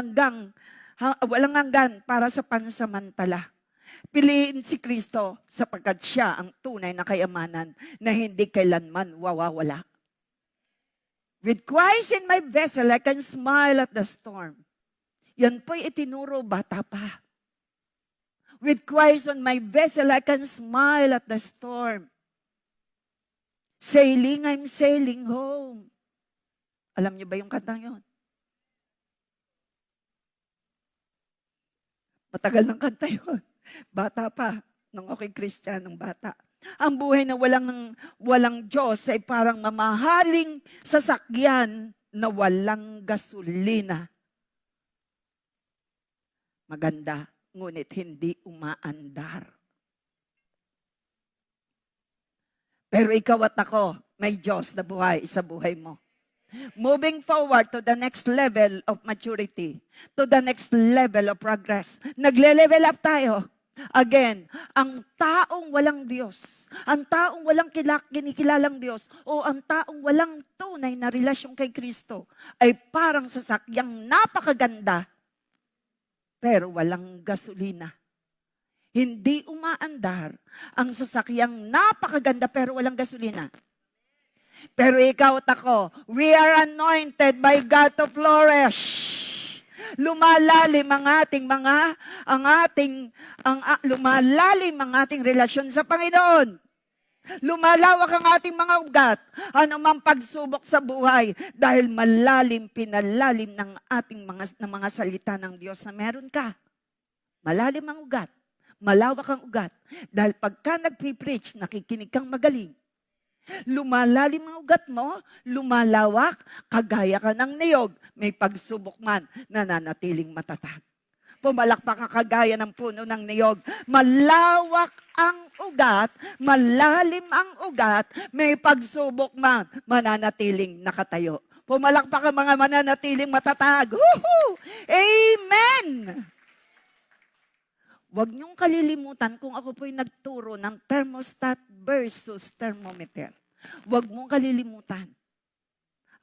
Speaker 1: hanggan para sa pansamantala. Piliin si Kristo sapagkat siya ang tunay na kayamanan na hindi kailanman wawawala. With Christ in my vessel, I can smile at the storm. Yan po'y itinuro bata pa. With Christ on my vessel, I can smile at the storm. Sailing, I'm sailing home. Alam niyo ba yung kantang yon? Matagal ng kanta yon. Bata pa, nung ako'y Kristiyanong bata. Ang buhay na walang Diyos ay parang mamahaling sasakyan na walang gasolina. Maganda, ngunit hindi umaandar. Pero ikaw at ako, may Diyos na buhay sa buhay mo. Moving forward to the next level of maturity, to the next level of progress. Nagle-level up tayo. Again, ang taong walang Diyos, ang taong walang kinikilalang Diyos, o ang taong walang tunay na relasyon kay Kristo, ay parang sasakyang napakaganda, pero walang gasolina. Hindi umaandar ang sasakyang napakaganda, pero walang gasolina. Pero ikaw at ako, we are anointed by God to flourish. Lumalalim ang ating relasyon sa Panginoon. Lumalawak ang ating mga ugat, anumang pagsubok sa buhay, dahil pinalalim ng ating mga salita ng Diyos na meron ka. Malalim ang ugat, malawak ang ugat, dahil pagka nagpipreach, nakikinig kang magaling. Lumalalim ang ugat mo, lumalawak, kagaya ka ng niyog, may pagsubok man, nananatiling matatag. Pumalakpak ka kagaya ng puno ng niyog. Malawak ang ugat, malalim ang ugat, may pagsubok man, mananatiling nakatayo. Pumalakpak ang mga mananatiling matatag. Woohoo! Amen! Huwag niyong kalilimutan kung ako po'y nagturo ng thermostat versus thermometer. Huwag mong kalilimutan.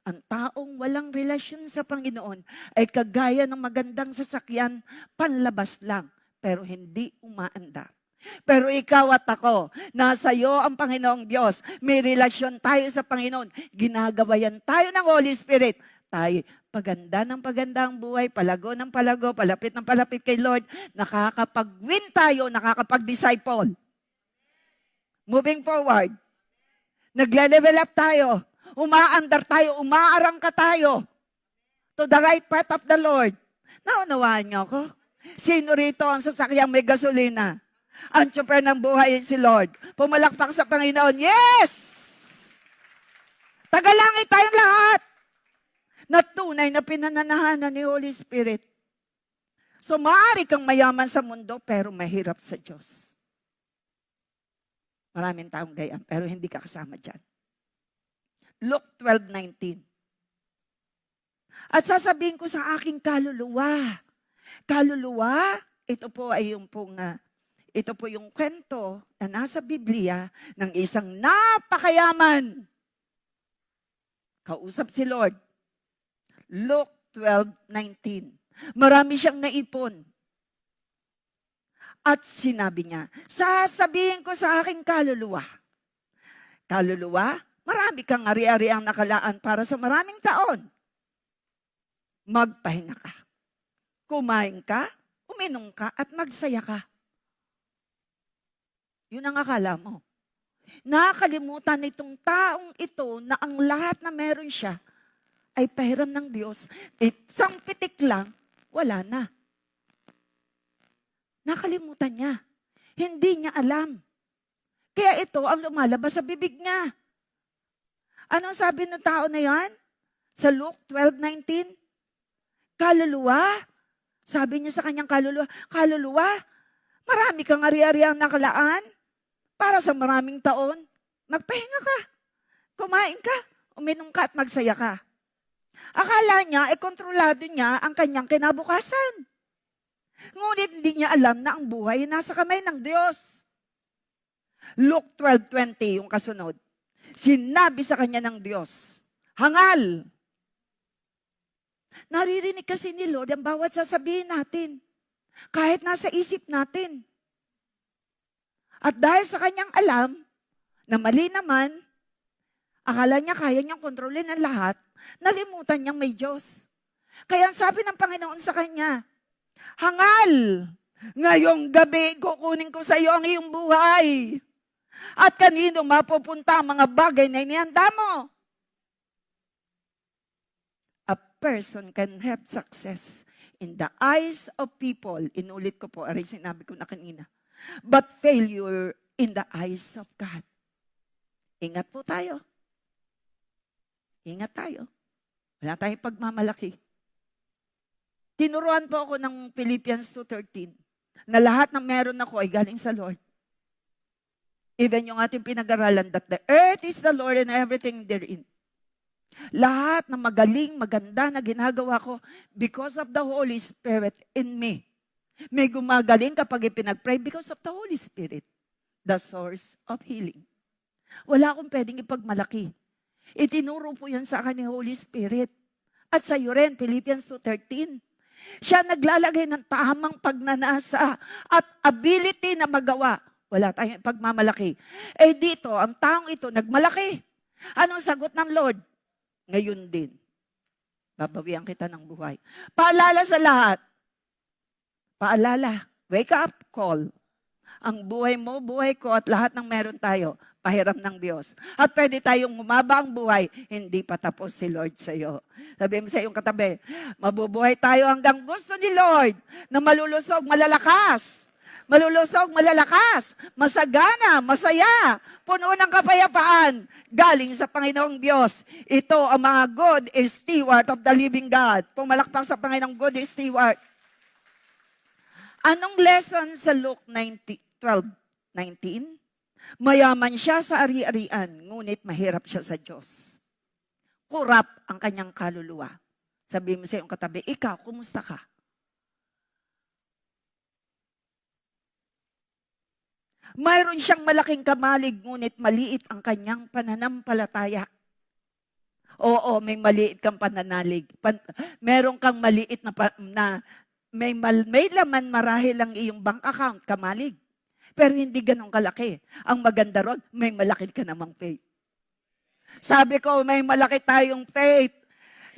Speaker 1: Ang taong walang relasyon sa Panginoon ay kagaya ng magandang sasakyan, panlabas lang, pero hindi umaandar. Pero ikaw at ako, nasa iyo ang Panginoong Diyos. May relasyon tayo sa Panginoon. Ginagabayan tayo ng Holy Spirit. Tayo, paganda ng paganda ang buhay, palago ng palago, palapit ng palapit kay Lord, nakakapag-win tayo, nakakapag-disciple. Moving forward, nagle-level up tayo, umaandar tayo, umaarangka tayo to the right path of the Lord. Naunawaan niyo ako? Sino rito ang sasakyang may gasolina? Ang tsuper ng buhay si Lord. Pumalakpak sa Panginoon. Yes! Tagalangit tayong lahat na tunay na pinananahanan ni Holy Spirit. So, maaari kang mayaman sa mundo, pero mahirap sa Diyos. Maraming taong gayam, pero hindi ka kasama dyan. Luke 12:19. At sasabihin ko sa aking kaluluwa, ito po yung kwento na nasa Biblia ng isang napakayaman. Kausap si Lord. Luke 12:19. Marami siyang naipon. At sinabi niya, sasabihin ko sa aking kaluluwa, marami kang ari-ariang nakalaan para sa maraming taon. Magpahinga ka. Kumain ka, uminom ka, at magsaya ka. Yun ang akala mo. Nakakalimutan nitong taong ito na ang lahat na meron siya ay pahiram ng Diyos. Isang pitik lang, wala na. Nakalimutan niya. Hindi niya alam. Kaya ito ang lumalabas sa bibig niya. Anong sabi ng tao na yan? Sa Luke 12:19? Kaluluwa? Sabi niya sa kanyang kaluluwa, marami kang ari-ariang nakalaan para sa maraming taon. Magpahinga ka. Kumain ka. Uminom ka at magsaya ka. Akala niya, kontrolado niya ang kanyang kinabukasan. Ngunit hindi niya alam na ang buhay ay nasa kamay ng Diyos. Luke 12:20, yung kasunod. Sinabi sa kanya ng Diyos, hangal. Naririnig kasi ni Lord ang bawat sasabihin natin. Kahit nasa isip natin. At dahil sa kanyang alam, na mali naman, akala niya kaya niyang kontrolin ang lahat, nalimutan niyang may Diyos. Kaya ang sabi ng Panginoon sa kanya, hangal, ngayong gabi kukunin ko sa iyo ang iyong buhay. At kanino mapupunta ang mga bagay na inihanda mo? A person can have success in the eyes of people. Inulit ko po, aray sinabi ko na kanina. But failure in the eyes of God. Ingat po tayo. Ingat tayo. Wala tayong pagmamalaki. Tinuruan po ako ng Philippians 2:13 na lahat ng meron ako ay galing sa Lord. Even yung ating pinag-aralan that the earth is the Lord and everything therein. Lahat ng magaling, maganda na ginagawa ko because of the Holy Spirit in me. May gumagaling kapag ipinag-pray because of the Holy Spirit, the source of healing. Wala akong pwedeng ipagmalaki. Itinuro po yan sa akin ni Holy Spirit. At sa iyo rin, Philippians 2:13. Siya naglalagay ng tamang pagnanasa at ability na magawa. Wala tayong pagmamalaki. Eh dito, ang taong ito nagmalaki. Anong sagot ng Lord? Ngayon din, babawian kita ng buhay. Paalala sa lahat. Paalala, wake up call. Ang buhay mo, buhay ko, at lahat ng meron tayo, pahiram ng Diyos. At pwede tayong umaba ang buhay, hindi pa tapos si Lord sa iyo. Sabi mo sa iyong katabi, mabubuhay tayo hanggang gusto ni Lord na malulusog, malalakas. Malulusog, malalakas, masagana, masaya, puno ng kapayapaan, galing sa Panginoong Diyos. Ito ang mga good steward of the living God. Pumalakpak sa Panginoong good steward. Anong lesson sa Luke 12:19? Mayaman siya sa ari-arian, ngunit mahirap siya sa Diyos. Kurap ang kanyang kaluluwa. Sabi mo sa iyong katabi, ikaw, kumusta ka? Mayroon siyang malaking kamalig, ngunit maliit ang kanyang pananampalataya. Oo, may maliit kang pananalig. Meron kang maliit na may laman marahil ang iyong bank account, kamalig. Pero hindi ganun kalaki. Ang maganda ron, may malaki ka namang faith. Sabi ko, may malaki tayong faith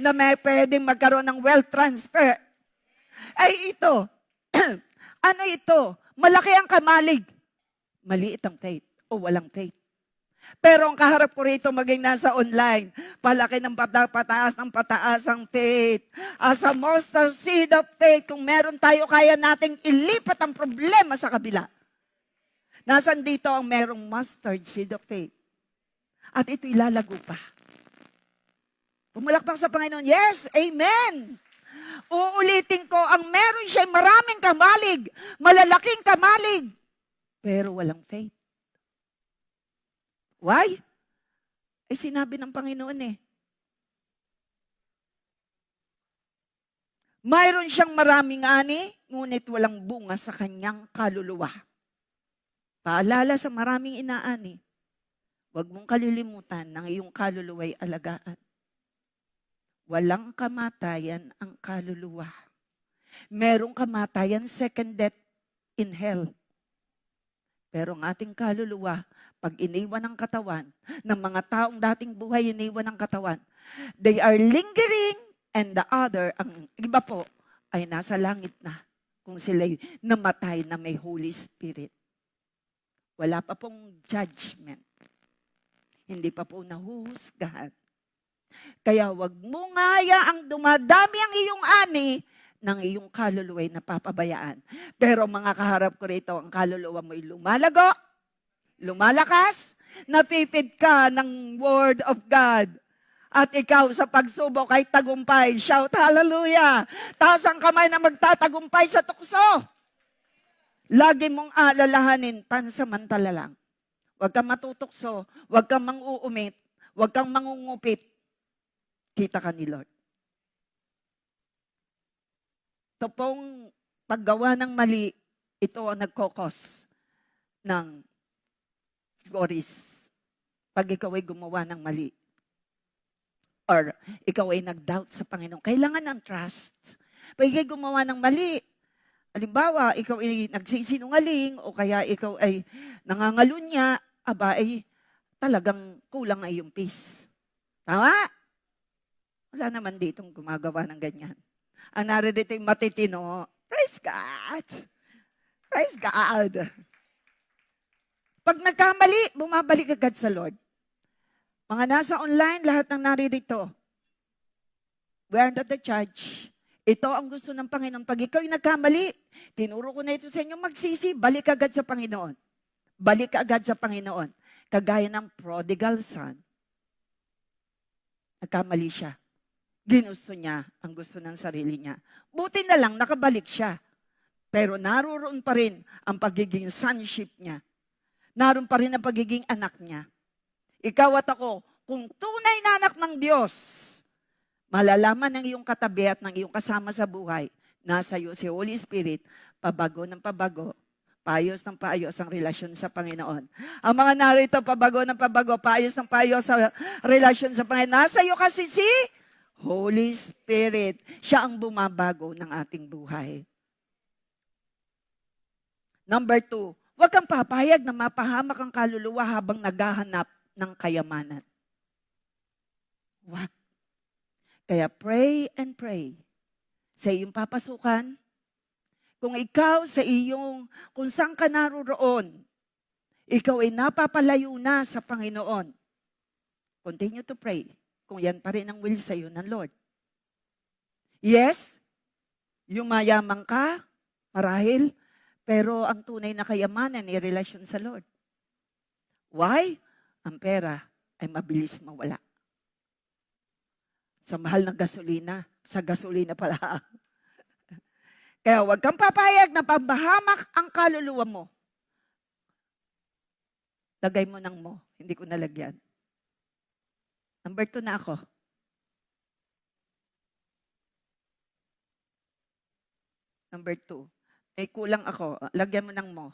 Speaker 1: na may pwedeng magkaroon ng wealth transfer. Ay ito, ano ito? Malaki ang kamalig. Maliit ang faith o walang faith. Pero ang kaharap ko rito maging nasa online, palaki ng pataas ng pataas ang faith. As a mustard seed of faith, kung meron tayo, kaya nating ilipat ang problema sa kabila. Nasaan dito ang merong mustard seed of faith? At ito ilalago pa. Pumalakpak sa Panginoon, yes, amen. Uulitin ko, ang meron siya maraming kamalig, malalaking kamalig, pero walang faith. Why? Ay sinabi ng Panginoon eh. Mayroon siyang maraming ani, ngunit walang bunga sa kanyang kaluluwa. Paalala sa maraming inaani, huwag mong kalilimutan ng iyong kaluluwa'y alagaan. Walang kamatayan ang kaluluwa. Merong kamatayan, second death in hell. Pero ang ating kaluluwa, pag iniwan ng katawan, ng mga taong dating buhay iniwan ng katawan, they are lingering and the other, ang iba po, ay nasa langit na kung sila'y namatay na may Holy Spirit. Wala pa pong judgment. Hindi pa po nahuhusgahan. Kaya wag mo ngaya ang dumadami ang iyong ani ng iyong kaluluwa'y napapabayaan. Pero mga kaharap ko rito, ang kaluluwa mo'y lumalago, lumalakas, napipid ka ng Word of God. At ikaw sa pagsubok ay tagumpay. Shout hallelujah! Taas ang kamay na magtatagumpay sa tukso. Lagi mong alalahanin, pansamantala lang. Huwag kang matutukso, huwag kang mang-uumit, huwag kang mangungupit. Kita ka ni Lord. Ito pong paggawa ng mali, ito ang nagkokos ng worries. Pag ikaw ay gumawa ng mali, or ikaw ay nag-doubt sa Panginoon, kailangan ng trust. Pag ikaw gumawa ng mali, halimbawa, ikaw ay nagsisinungaling, o kaya ikaw ay nangangalunya, aba ay talagang kulang na iyong peace. Tama? Wala naman ditong gumagawa ng ganyan. Ang naririto yung matitino, praise God! Praise God! Pag nagkamali, bumabalik agad sa Lord. Mga nasa online, lahat ng naririto, we are not the judge. Ito ang gusto ng Panginoon. Pag ikaw yung nagkamali, tinuro ko na ito sa inyo, magsisi, balik agad sa Panginoon. Balik agad sa Panginoon. Kagaya ng prodigal son. Nagkamali siya. Ginusto niya ang gusto ng sarili niya. Buti na lang, nakabalik siya. Pero naroon pa rin ang pagiging sonship niya. Naroon pa rin ang pagiging anak niya. Ikaw at ako, kung tunay na anak ng Diyos, malalaman ng iyong katabi at ng iyong kasama sa buhay, nasa iyo si Holy Spirit, pabago ng pabago, paayos ng paayos ang relasyon sa Panginoon. Ang mga narito, pabago ng pabago, paayos ng paayos sa relasyon sa Panginoon. Nasa iyo kasi si Holy Spirit. Siya ang bumabago ng ating buhay. Number 2, huwag kang papayag na mapahamak ang kaluluwa habang naghahanap ng kayamanan. Huwag. Kaya pray and pray. Sa iyong papasukan, kung ikaw sa iyong, kung saan ka naroon, ikaw ay napapalayo na sa Panginoon. Continue to pray. Kung yan pa rin ang will sa iyo ng Lord. Yes, yung mayaman ka, marahil, pero ang tunay na kayamanan ay relasyon sa Lord. Why? Ang pera ay mabilis mawala. Sa mahal ng gasolina, sa gasolina pala. Kaya huwag kang papayag na pabahamak ang kaluluwa mo. Lagay mo ng mo, hindi ko nalagyan. Number 2 na ako. Number 2. May kulang ako. Lagyan mo ng mo.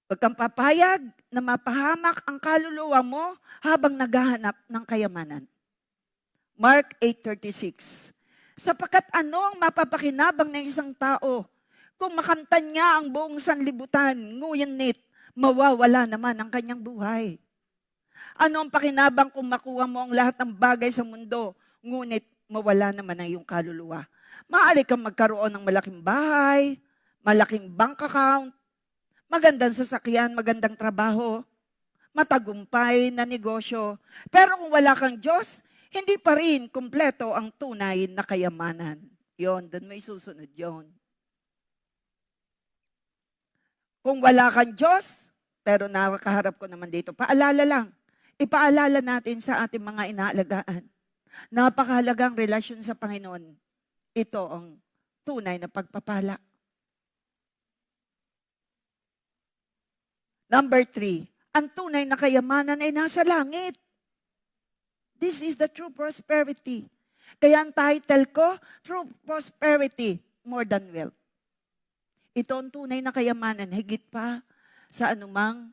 Speaker 1: Huwag kang papayag na mapahamak ang kaluluwa mo habang naghahanap ng kayamanan. Mark 8:36. Sapagkat ano ang mapapakinabang ng isang tao kung makamtan niya ang buong sanlibutan, ngunit mawawala naman ang kanyang buhay? Ano ang pakinabang kung makuha mo ang lahat ng bagay sa mundo, ngunit mawala naman ang iyong kaluluwa? Maaari kang magkaroon ng malaking bahay, malaking bank account, magandang sasakyan, magandang trabaho, matagumpay na negosyo. Pero kung wala kang Diyos, hindi pa rin kumpleto ang tunay na kayamanan. Yon, doon may susunod yon. Kung wala kang Diyos, pero nakakaharap ko naman dito, paalala lang. Ipaalala natin sa ating mga inaalagaan. Napakahalagang relasyon sa Panginoon. Ito ang tunay na pagpapala. Number 3, ang tunay na kayamanan ay nasa langit. This is the true prosperity. Kaya ang title ko, True Prosperity More Than Wealth. Ito ang tunay na kayamanan, higit pa sa anumang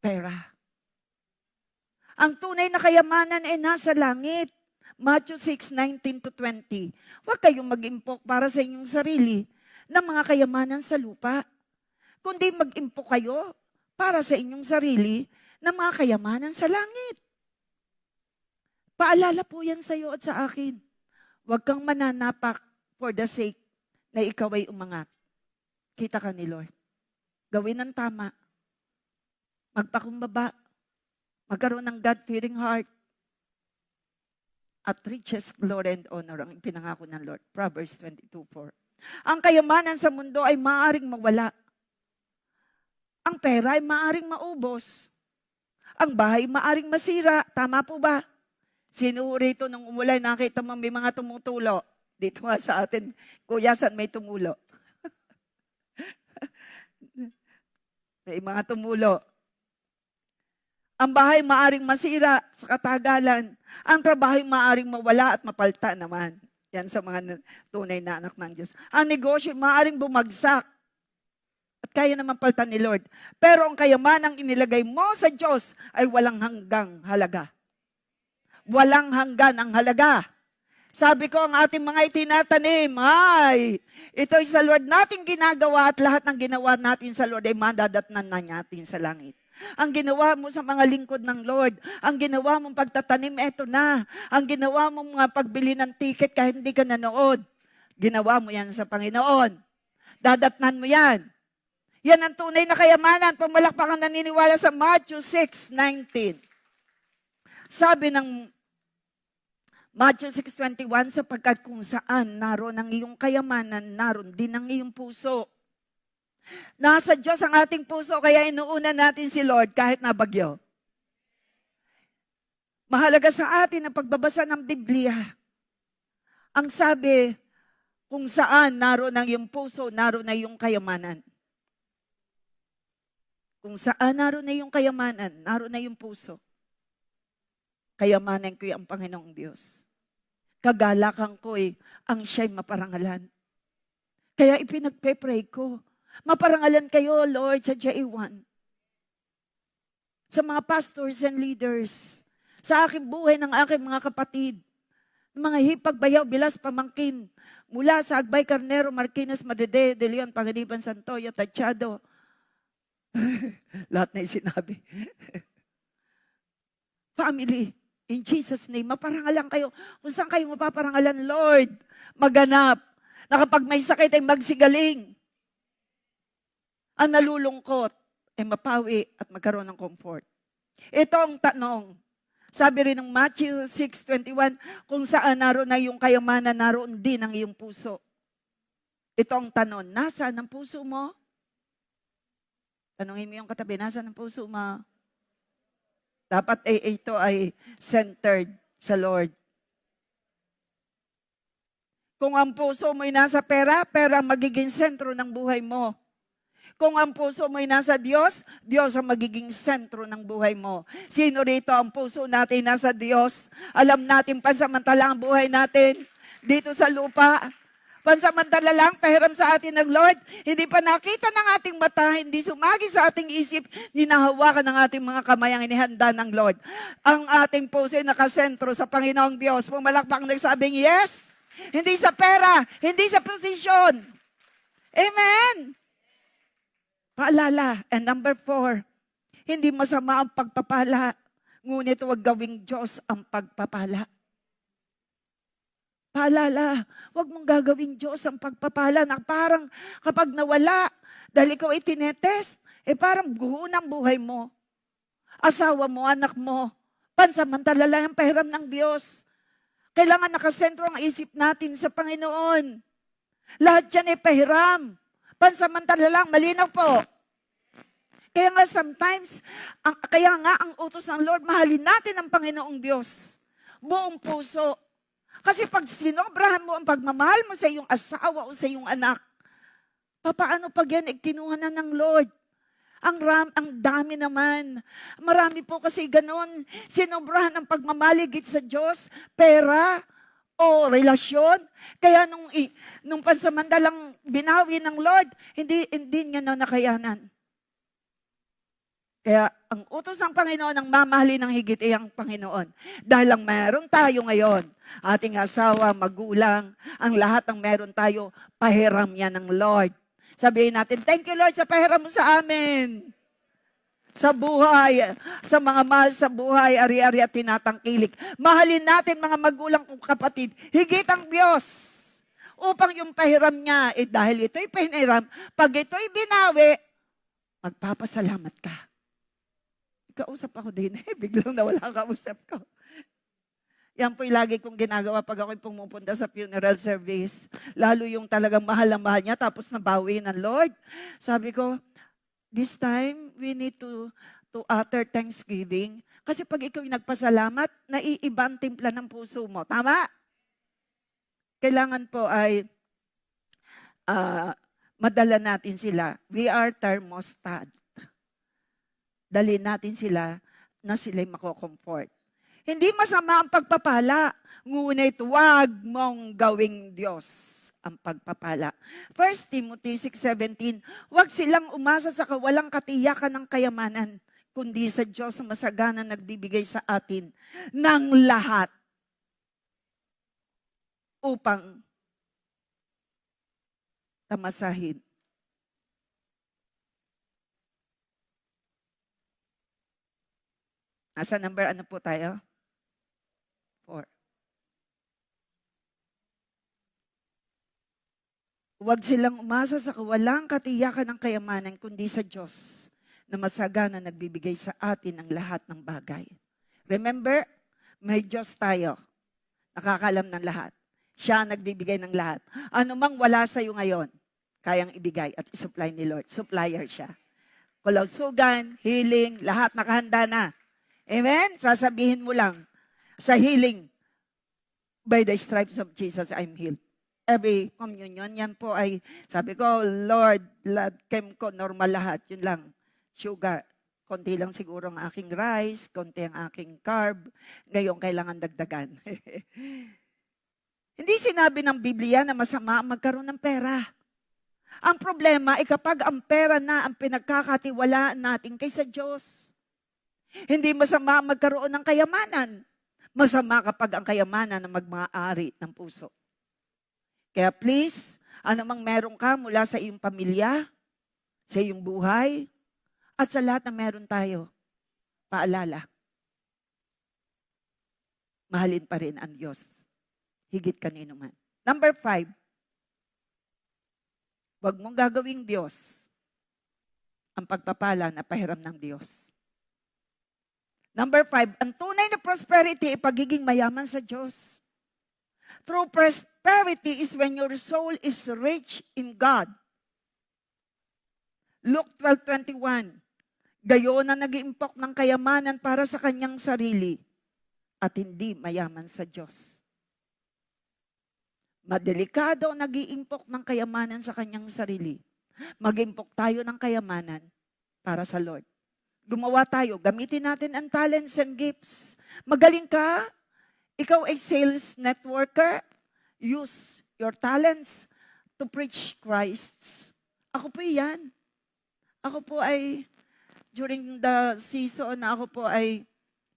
Speaker 1: pera. Ang tunay na kayamanan ay nasa langit. Matthew 6:19-20. Huwag kayong mag-impok para sa inyong sarili ng mga kayamanan sa lupa, kundi mag-impok kayo para sa inyong sarili ng mga kayamanan sa langit. Paalala po yan sa iyo at sa akin. Huwag kang mananapak for the sake na ikaw ay umangat. Kita ka ni Lord. Gawin ang tama. Magpakumbaba. Magkaroon ng God-fearing heart. At riches, glory, and honor ang pinangako ng Lord. Proverbs 22:4. Ang kayamanan sa mundo ay maaaring mawala. Ang pera ay maaaring maubos. Ang bahay maaaring masira. Tama po ba? Sino rito nung umulay, nakita mo may mga tumutulo? Dito nga sa atin, kuya, saan may tumulo? May mga tumulo. Ang bahay maaring masira sa katagalan. Ang trabaho maaring mawala at mapalta naman. Yan sa mga tunay na anak ng Diyos. Ang negosyo maaring bumagsak. At kaya naman paltan ni Lord. Pero ang kayamanang inilagay mo sa Diyos ay walang hanggang halaga. Walang hanggan ang halaga. Sabi ko, ang ating mga itinatanim, ito ay sa Lord natin ginagawa at lahat ng ginawa natin sa Lord ay madadatnan na natin sa langit. Ang ginawa mo sa mga lingkod ng Lord, ang ginawa mong pagtatanim, eto na. Ang ginawa mong mga pagbili ng ticket kahit hindi ka nanood, ginawa mo yan sa Panginoon. Dadatnan mo yan. Yan ang tunay na kayamanan. Pumalakpakan naniniwala sa Matthew 6:19. Sabi ng Matthew 6:21, sapagkat kung saan naroon ang iyong kayamanan, naroon din ang iyong puso. Nasa Diyos ang ating puso, kaya inuuna natin si Lord kahit na bagyo. Mahalaga sa atin ang pagbabasa ng Biblia. Ang sabi, kung saan naroon ang iyong puso, naroon na iyong kayamanan. Kung saan naroon na iyong kayamanan, naroon na iyong puso. Kayamanan ko ang Panginoong Diyos. Kagalakan ko ang siya'y maparangalan. Kaya ipinagpe-pray ko, maparangalan kayo, Lord, sa J1. Sa mga pastors and leaders, sa aking buhay ng aking mga kapatid, mga hipag, bayaw, bilas, pamangkin, mula sa Agbay, Carnero, Marquines, Madede, De Leon, Pangaliban, Santoyo, Tachado. Lahat na sinabi. Family, in Jesus' name, maparangalan kayo. Kung saan kayo mapaparangalan, Lord, maganap. Na kapag may sakit ay magsigaling. Ang nalulungkot ay mapawi at magkaroon ng comfort. Ito ang tanong. Sabi rin ng Matthew 6:21, kung saan naroon na yung kayamanan, naroon din ang iyong puso. Ito ang tanong, nasaan ang puso mo? Tanungin mo yung katabi, nasaan ang puso mo? Dapat ito ay centered sa Lord. Kung ang puso mo'y nasa pera, pera magiging sentro ng buhay mo. Kung ang puso mo'y nasa Diyos, Diyos ang magiging sentro ng buhay mo. Sino rito ang puso natin nasa Diyos? Alam natin pansamantala ang buhay natin dito sa lupa. Pansamantala lang, pahiram sa atin ng Lord. Hindi pa nakita ng ating mata, hindi sumagi sa ating isip, hinahawakan ng ating mga kamay ang inihanda ng Lord. Ang ating puso ay nakasentro sa Panginoong Diyos. Pumalakpak nagsabing yes. Hindi sa pera, hindi sa posisyon. Amen. Paalala. And number 4, hindi masama ang pagpapala, ngunit huwag gawing Diyos ang pagpapala. Paalala, huwag mong gagawing Diyos ang pagpapala na parang kapag nawala, dahil ikaw ay tinetest, parang guho ng buhay mo. Asawa mo, anak mo, pansamantala lang ang pahiram ng Diyos. Kailangan nakasentro ang isip natin sa Panginoon. Lahat yan ay pahiram. Pansamantala lang, malinaw po. Kaya nga sometimes, kaya nga ang utos ng Lord, mahalin natin ang Panginoong Diyos. Buong puso. Kasi pag sinobrahan mo ang pagmamahal mo sa iyong asawa o sa iyong anak, papaano pag yan kinuha na ng Lord? Ang dami naman. Marami po kasi ganon. Sinobrahan ang pagmamaligid sa Diyos, pera, o relasyon. Kaya nung pansamantalang binawi ng Lord, hindi niya na nakayanan. Kaya ang utos ng Panginoon, ang mamahalin ng higit ay ang Panginoon. Dahil ang meron tayo ngayon, ating asawa, magulang, ang lahat ng meron tayo, pahiram yan ng Lord. Sabihin natin, thank you Lord sa pahiram mo sa amin. Sa buhay, sa mga mahal sa buhay, ari-ari at tinatangkilik. Mahalin natin mga magulang kong kapatid, higit ang Diyos. Upang yung pahiram niya, dahil ito'y pahiram, pag ito'y binawi, magpapasalamat ka. Kausap ako din biglang nawala ang kausap ko. Yan po'y lagi kong ginagawa pag ako'y pumupunta sa funeral service. Lalo yung talagang mahal na mahal niya, tapos nabawi ng Lord. Sabi ko, this time, we need to utter thanksgiving. Kasi pag ikaw nagpasalamat, naiiba ang timpla ng puso mo. Tama? Kailangan po ay madala natin sila. We are thermostat. Dalhin natin sila na sila'y mako-comfort. Hindi masama ang pagpapala, ngunit huwag mong gawing Diyos ang pagpapala. 1 Timothy 6:17, huwag silang umasa sa kawalang katiyakan ng kayamanan, kundi sa Diyos ang masagana nagbibigay sa atin ng lahat upang tamasahin. Nasa number ano po tayo? 4. Huwag silang umasa sa kawalang katiyakan ng kayamanan, kundi sa Diyos na masagana nagbibigay sa atin ng lahat ng bagay. Remember, may Diyos tayo. Nakakalam ng lahat. Siya nagbibigay ng lahat. Ano mang wala sa iyo ngayon, kayang ibigay at isupply ni Lord. Supplier siya. Kalusugan, healing, lahat nakahanda na. Amen? Sasabihin mo lang, sa healing, by the stripes of Jesus, I'm healed. Every communion, yan po ay, sabi ko, Lord, blood, chem ko, normal lahat. Yun lang. Sugar, konti lang siguro ang aking rice, konti ang aking carb. Ngayon, kailangan dagdagan. Hindi sinabi ng Biblia na masama ang magkaroon ng pera. Ang problema ay kapag ang pera na ang pinagkakatiwalaan natin kaysa Diyos. Hindi masama ang magkaroon ng kayamanan. Masama kapag ang kayamanan na magmaari ng puso. Kaya please, anumang meron ka mula sa iyong pamilya, sa iyong buhay, at sa lahat na meron tayo, paalala, mahalin pa rin ang Diyos. Higit kanino man. Number 5, huwag mong gagawing Diyos ang pagpapala na pahiram ng Diyos. Number 5, ang tunay na prosperity ay pagiging mayaman sa Diyos. True prosperity is when your soul is rich in God. Luke 12:21, gayon na nag-iimpok ng kayamanan para sa kanyang sarili at hindi mayaman sa Diyos. Madelikado ang nag-iimpok ng kayamanan sa kanyang sarili. Mag-impok tayo ng kayamanan para sa Lord. Gumawa tayo, gamitin natin ang talents and gifts. Magaling ka, ikaw ay sales networker, use your talents to preach Christ. Ako po yan. Ako po ay, during the season na ako po ay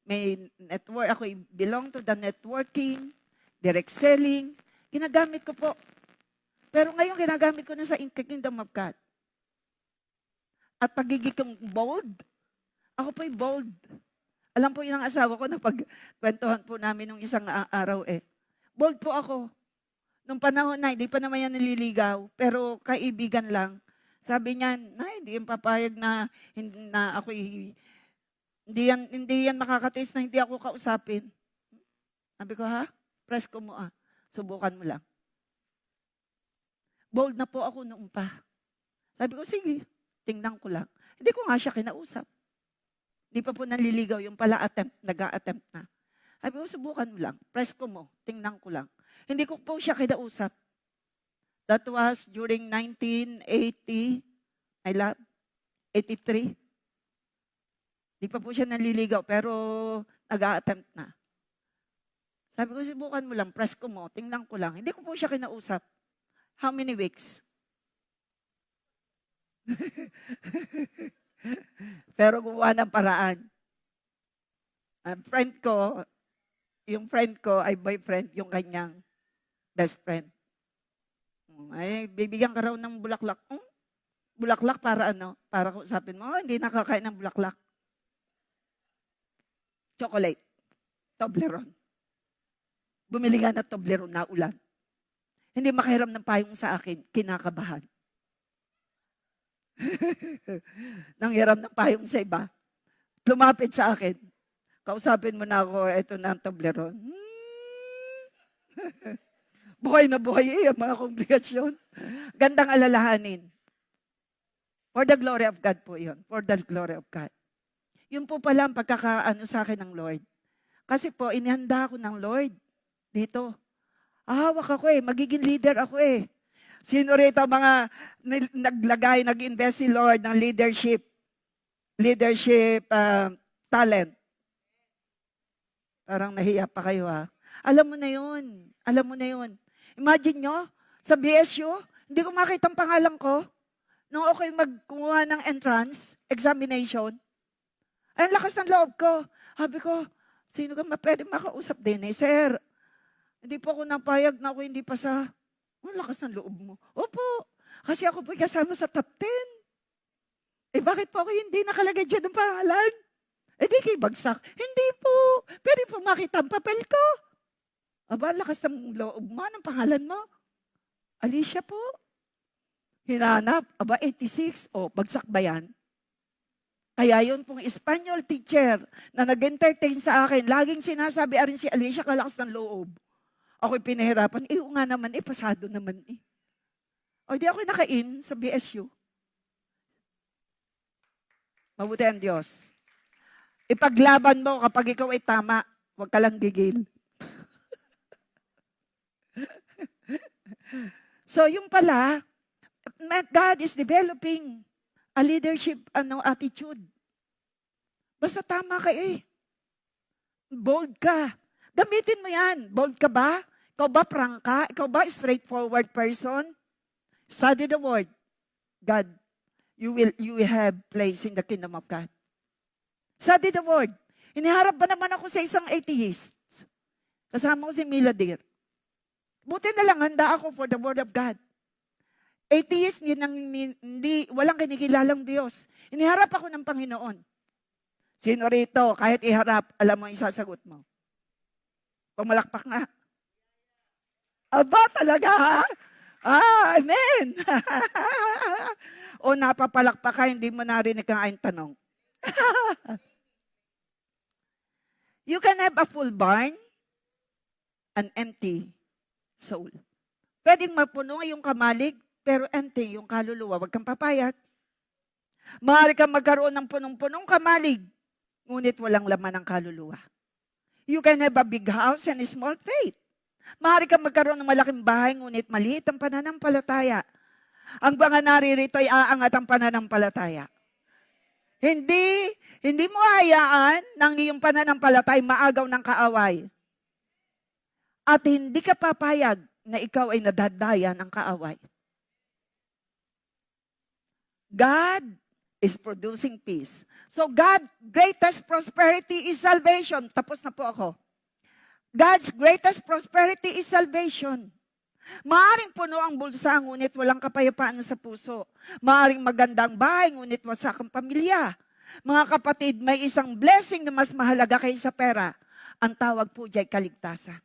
Speaker 1: may network, ako ay belong to the networking, direct selling, ginagamit ko po. Pero ngayon ginagamit ko na sa Kingdom of God. At pagiging kong bold, ako po'y bold. Alam po yun ang asawa ko na pagkwentuhan po namin nung isang araw Bold po ako. Nung panahon na, hindi pa naman yan nililigaw, pero kaibigan lang. Sabi niya, hindi yan papayag na ako'y, hindi yan makakataste na hindi ako kausapin. Sabi ko, press ko mo subukan mo lang. Bold na po ako noon pa. Sabi ko, sige, tingnan ko lang. Hindi ko nga siya kinausap. Hindi pa po nanliligaw, yung pala nag-a-attempt na. Sabi ko, subukan mo lang. Press ko mo, tingnan ko lang. Hindi ko po siya kinausap. That was during 1980, 83. Hindi pa po siya nanliligaw, pero nag-a-attempt na. Sabi ko, subukan mo lang, press ko mo, tingnan ko lang. Hindi ko po siya kinausap. How many weeks? Pero gumawa ng paraan. Ang yung friend ko ay boyfriend, yung kanyang best friend. Ay, bibigyan ka raw ng bulaklak. Bulaklak para ano? Para kausapin mo, hindi nakakain ng bulaklak. Chocolate. Toblerone. Bumili nga ng Toblerone na ulan. Hindi makahiram ng payong sa akin, kinakabahan. Nanghiram ng payong sa iba. Lumapit sa akin. Kausapin mo na ako, eto na ang Toblerone. Buhay na buhay ang mga kongregasyon. Gandang alalahanin. For the glory of God po yun. For the glory of God. Yun po pala ang pagkakaano sa akin ng Lord. Kasi po, inihanda ako ng Lord dito. Hawak ako magiging leader ako Sino rito mga naglagay, nag-invest si Lord ng leadership talent? Parang nahiya pa kayo Alam mo na yun. Imagine nyo, sa BSU, hindi ko makita ang pangalan ko. Nung ako'y magkumuha ng entrance, examination, ay, ang lakas ng loob ko. Sabi ko, sino ka pwede makausap din Sir, hindi po ako napayag na ako hindi pasa. Ang lakas ng loob mo. Opo, kasi ako po kasama sa top 10. Bakit po ako hindi nakalagay dyan ng pangalan? Di kayo bagsak. Hindi po. Pwede po makita ang papel ko. Aba, lakas ng loob mo. Anong pangalan mo? Alicia po. Hinanap. Aba, 86. Bagsak ba yan? Kaya yun pong Espanyol teacher na nag-entertain sa akin, laging sinasabi rin si Alicia, kalakas ng loob. Ako'y pinahirapan. Nga naman, pasado naman di ako nakain sa BSU. Mabuti ang Diyos. Ipaglaban mo kapag ikaw ay tama, huwag ka lang gigil. So, yung pala, God is developing a leadership attitude. Basta tama ka Bold ka. Gamitin mo yan. Bold ka ba? Ikaw ba prangka? Ikaw ba straightforward person? Study the word. God, you will have place in the kingdom of God. Study the word. Iniharap ba naman ako sa isang atheist? Kasama ko si Miladir. Buti na lang handa ako for the word of God. Atheist, walang kinikilalang Diyos. Iniharap ako ng Panginoon. Sino rito, kahit iharap, alam mo ang isasagot mo? Pumalakpak nga. Aba, talaga ha? Amen. O napapalakpak ka, hindi mo narinig ang aking tanong. You can have a full barn, an empty soul. Pwedeng mapuno yung kamalig, pero empty yung kaluluwa. Huwag kang papayag. Maaari kang magkaroon ng punong-punong kamalig, ngunit walang laman ng kaluluwa. You can have a big house and a small faith. Maaari kang magkaroon ng malaking bahay, ngunit maliit ang pananampalataya. Ang mga naririto ay aangat ang pananampalataya. Hindi mo hayaan ng iyong pananampalataya maagaw ng kaaway. At hindi ka papayag na ikaw ay nadadaya ng kaaway. God is producing peace. So God's greatest prosperity is salvation. Tapos na po ako. God's greatest prosperity is salvation. Maaring puno ang bulsa, ngunit walang kapayapaan sa puso. Maaring magandang bahay, ngunit wasak ang pamilya. Mga kapatid, may isang blessing na mas mahalaga kaysa pera. Ang tawag po diyan kaligtasan.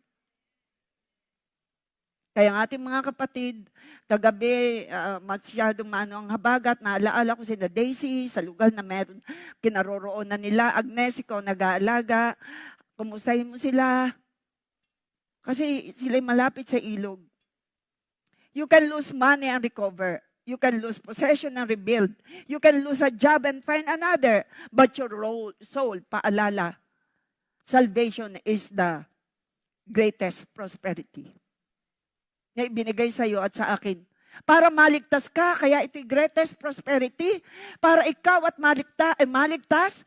Speaker 1: Kaya ang ating mga kapatid, kagabi, masyadong ang habagat, naalaala ko sila Daisy, sa lugar na meron, kinaroroonan nila. Agnes, ikaw nag-aalaga, kumustahin mo sila. Kasi sila'y malapit sa ilog. You can lose money and recover. You can lose possession and rebuild. You can lose a job and find another. But your soul, paalala, salvation is the greatest prosperity na ibinigay sa iyo at sa akin. Para maligtas ka, kaya ito'y greatest prosperity. Para ikaw at maligtas,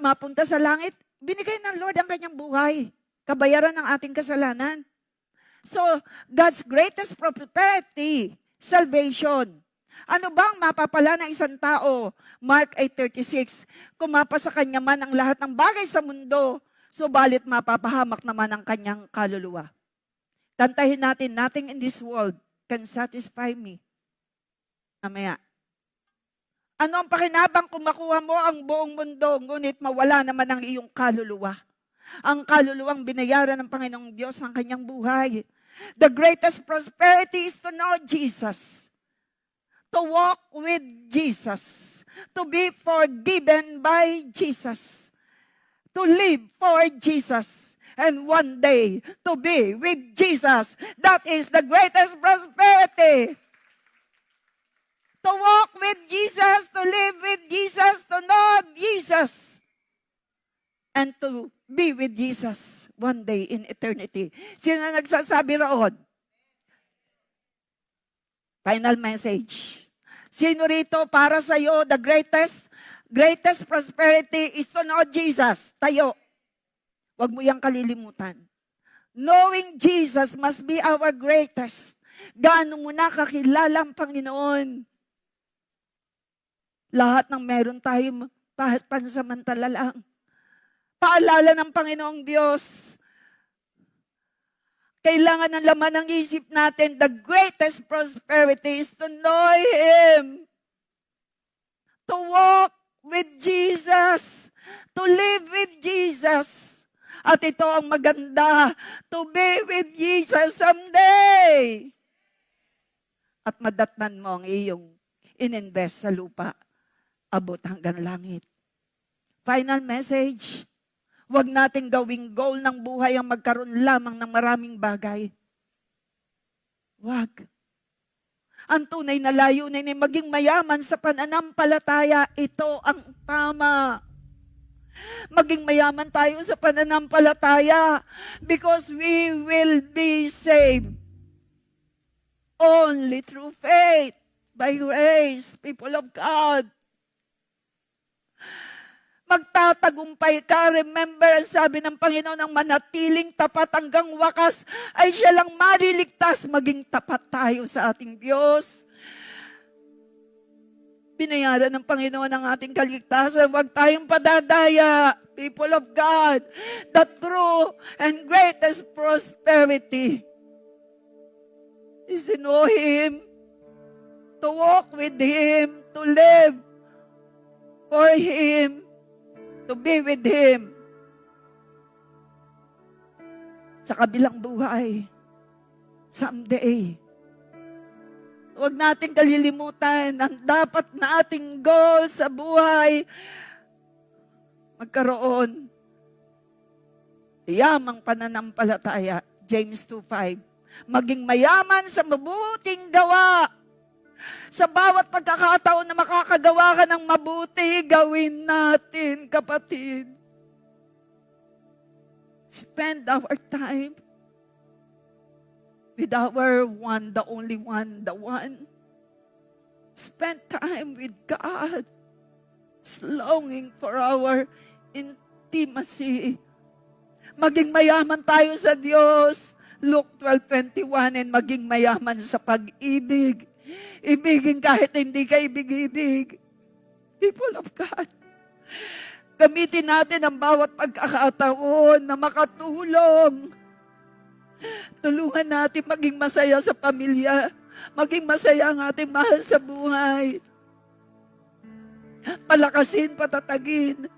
Speaker 1: mapunta sa langit, binigay ng Lord ang kanyang buhay. Kabayaran ng ating kasalanan. So, God's greatest prosperity, salvation. Ano bang mapapala ng isang tao? Mark 8:36, kumapa sa kanya man ang lahat ng bagay sa mundo, subalit mapapahamak naman ang kanyang kaluluwa. Kantahin natin, nothing in this world can satisfy me. Mamaya. Ano ang pakinabang kung makuha mo ang buong mundo, ngunit mawala naman ang iyong kaluluwa? Ang kaluluwang binayaran ng Panginoong Diyos ang kanyang buhay. The greatest prosperity is to know Jesus. To walk with Jesus. To be forgiven by Jesus. To live for Jesus. And one day, to be with Jesus. That is the greatest prosperity. To walk with Jesus, to live with Jesus, to know Jesus. And to be with Jesus one day in eternity. Sino nagsasabi roon? Final message. Sino rito para sa iyo, the greatest prosperity is to know Jesus. Tayo. Huwag mo yang kalilimutan. Knowing Jesus must be our greatest. Gaano mo na kakilala ang Panginoon? Lahat ng meron tayo, pansamantala lang. Paalala ng Panginoong Diyos. Kailangan ng laman ng isip natin, the greatest prosperity is to know Him. To walk with Jesus. To live with Jesus. At ito ang maganda, to be with Jesus someday. At madatnan mo ang iyong ininvest sa lupa, abot hanggang langit. Final message, huwag nating gawing goal ng buhay ang magkaroon lamang ng maraming bagay. Huwag. Ang tunay na layunin ay maging mayaman sa pananampalataya. Ito ang tama. Maging mayaman tayo sa pananampalataya because we will be saved only through faith, by grace, people of God. Magtatagumpay ka. Remember, ang sabi ng Panginoon, ang manatiling tapat hanggang wakas ay siya lang maliligtas. Maging tapat tayo sa ating Diyos. Binayaran ng Panginoon ang ating kaligtasan. Huwag tayong padadaya, people of God. The true and greatest prosperity is to know Him, to walk with Him, to live for Him, to be with Him. Sa kabilang buhay, someday, huwag nating kalilimutan ang dapat na ating goal sa buhay, magkaroon yamang pananampalataya, James 2:5. Maging mayaman sa mabuting gawa. Sa bawat pagkakataon na makakagawa ka ng mabuti, gawin natin, kapatid. Spend our time with our one, the only one, the one. Spend time with God. Longing for our intimacy. Maging mayaman tayo sa Diyos. Luke 12:21, and maging mayaman sa pag-ibig. Ibigin kahit hindi ka ibig-ibig. People of God, gamitin natin ang bawat pagkakataon na makatulong. Tulungan natin maging masaya sa pamilya. Maging masaya ang ating mahal sa buhay. Palakasin, patatagin.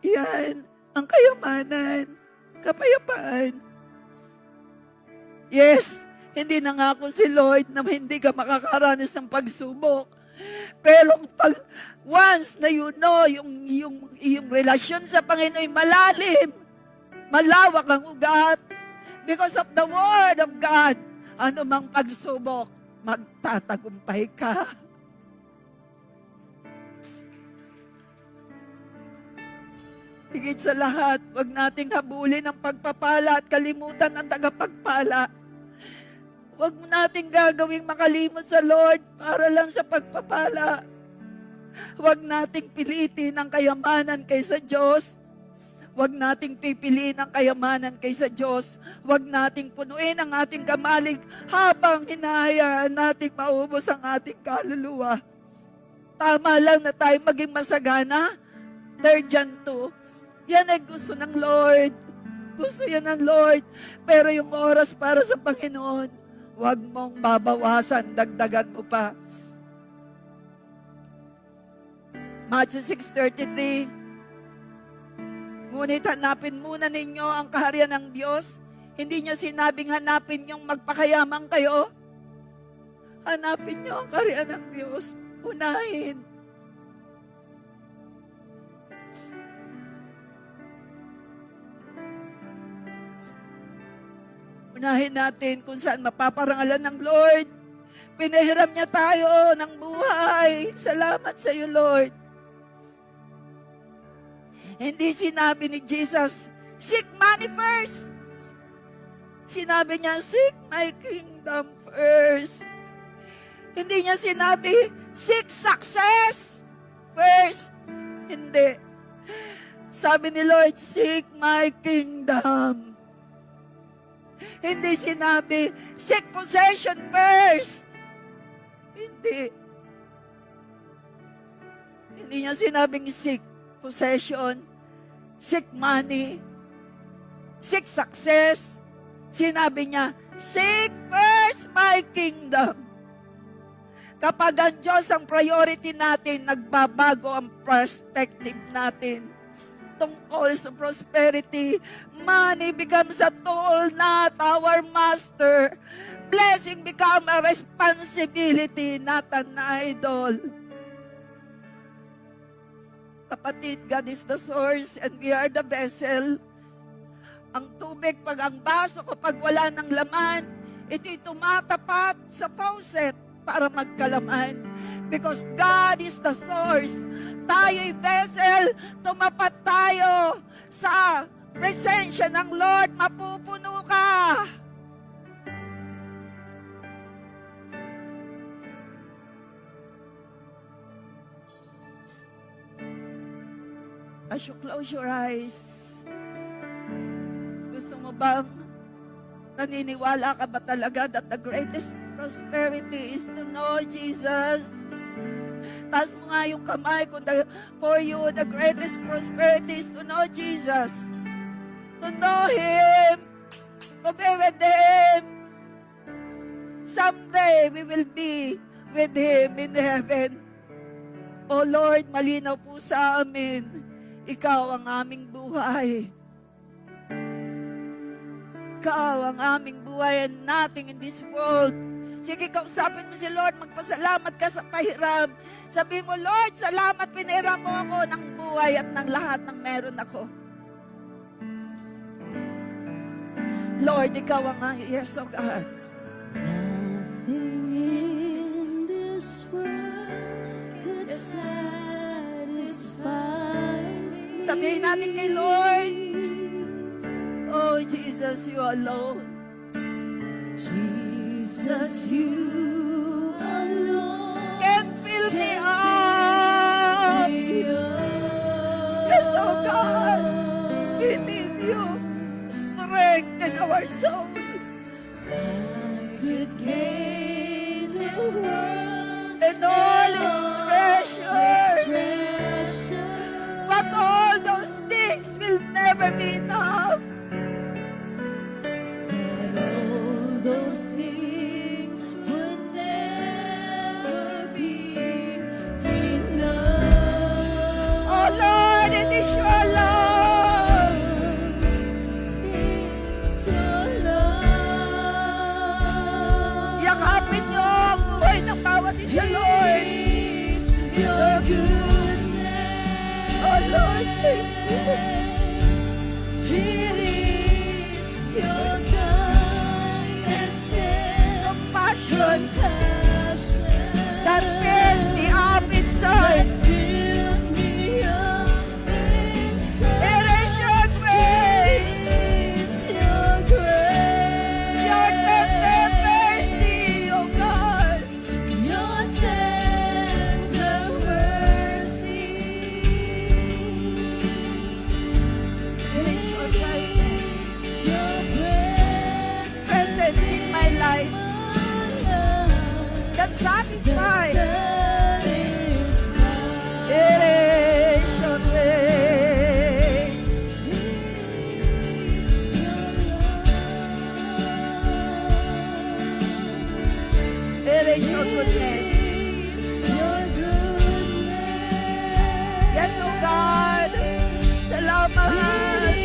Speaker 1: Yan ang kayamanan, kapayapaan. Yes, hindi nangako si Lord na hindi ka makakaranas ng pagsubok. Pero pag once na yung relasyon sa Panginoon ay malalim, malawak ang ugat, because of the Word of God, anumang pagsubok, magtatagumpay ka. Higit sa lahat, huwag nating habulin ang pagpapala at kalimutan ang tagapagpala. Huwag nating gagawing makalimot sa Lord para lang sa pagpapala. Huwag nating pilitin ang kayamanan kaysa Diyos. Huwag nating pipiliin ang kayamanan kaysa Diyos. Huwag nating punuin ang ating kamalig habang hinahayaan nating maubos ang ating kaluluwa. Tama lang na tayo maging masagana. 3 John 2. Yan ay gusto ng Lord. Gusto yan ng Lord. Pero yung oras para sa Panginoon, huwag mong babawasan, dagdagan mo pa. Matthew 6:33. Ngunit hanapin muna ninyo ang kaharian ng Diyos. Hindi niya sinabing hanapin yung magpakayaman kayo. Hanapin niyo ang kaharian ng Diyos. Unahin. Unahin natin kung saan mapaparangalan ng Lord. Pinahiram niya tayo ng buhay. Salamat sa iyo, Lord. Hindi sinabi ni Jesus, seek money first. Sinabi niya, seek my kingdom first. Hindi niya sinabi, seek success first. Hindi. Sabi ni Lord, seek my kingdom. Hindi sinabi, seek possession first. Hindi. Hindi niya sinabing seek possession, seek money, seek success. Sinabi niya, seek first my kingdom. Kapag ang Diyos ang priority natin, nagbabago ang perspective natin. Tungkol sa prosperity, money becomes a tool, not our master. Blessing becomes a responsibility, not an idol. Kapatid, God is the source and we are the vessel. Ang tubig, pag ang baso kapag wala ng laman, ito'y tumatapat sa faucet para magkalaman. Because God is the source. Tayo'y vessel, tumapat tayo sa presensya ng Lord, mapupuno ka. As you close your eyes, gusto mo bang naniniwala ka ba talaga that the greatest prosperity is to know Jesus? Taas mo nga yung kamay kung for you, the greatest prosperity is to know Jesus. To know Him. To be with Him. Someday, we will be with Him in heaven. O Lord, malinaw po sa amin, Ikaw ang aming buhay. Ikaw ang aming buhay and nothing in this world. Sige, kausapin mo si Lord, magpasalamat ka sa pahiram. Sabi mo, Lord, salamat, pinahiram mo ako ng buhay at ng lahat ng meron ako. Lord, Ikaw ang yes, oh God.
Speaker 2: Nothing in this world could satisfy me.
Speaker 1: Sabihin natin kay Lord, oh Jesus, You alone.
Speaker 2: Jesus, You alone
Speaker 1: Can fill me up. Yes, oh God, we need You. Strengthen our soul.
Speaker 2: could gain this world
Speaker 1: And all its treasures.
Speaker 2: treasure.
Speaker 1: But all those things will never be enough.
Speaker 2: But all those things would never be enough.
Speaker 1: Oh Lord, it is Your love.
Speaker 2: It's Your love.
Speaker 1: Yakapin Niyo ang buhay ng bawat isa, Lord.
Speaker 2: It's Your goodness.
Speaker 1: Oh Lord, thank You.
Speaker 2: It is Your kindness and
Speaker 1: Compassion
Speaker 2: compassion
Speaker 1: that fills me up
Speaker 2: that
Speaker 1: inside.
Speaker 2: fills me up inside.
Speaker 1: It is Your grace.
Speaker 2: It's Your grace.
Speaker 1: Your tender mercy, oh God.
Speaker 2: Your tender mercy.
Speaker 1: It is Your kindness.
Speaker 2: Your presence
Speaker 1: Presence in my life that satisfies. It is Your grace. It is Your goodness. Yes, oh God. Salamat.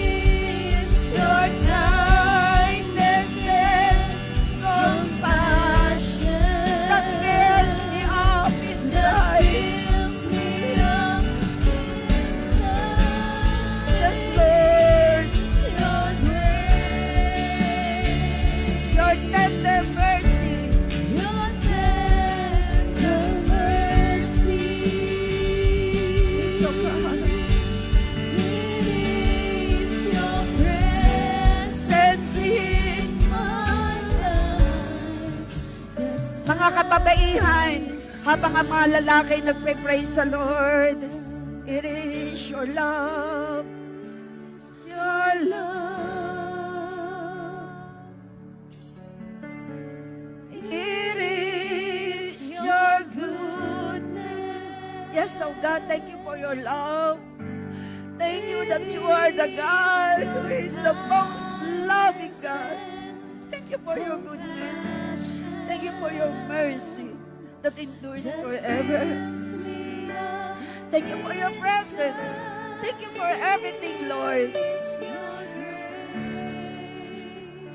Speaker 1: Your kindness and compassion that fills me up inside. Yes, Lord. Your tender mercy. Yes, oh God. Presence in mga kababaihan, habang ang mga lalaki nagpe-praise sa Lord, it is Your love, Your love. It is Your goodness. Yes, oh God, thank You for Your love. Thank You that You are the God who is the most loving God. Thank You for Your goodness. Thank You for Your mercy that endures forever. Thank You for Your presence. Thank You for everything, Lord.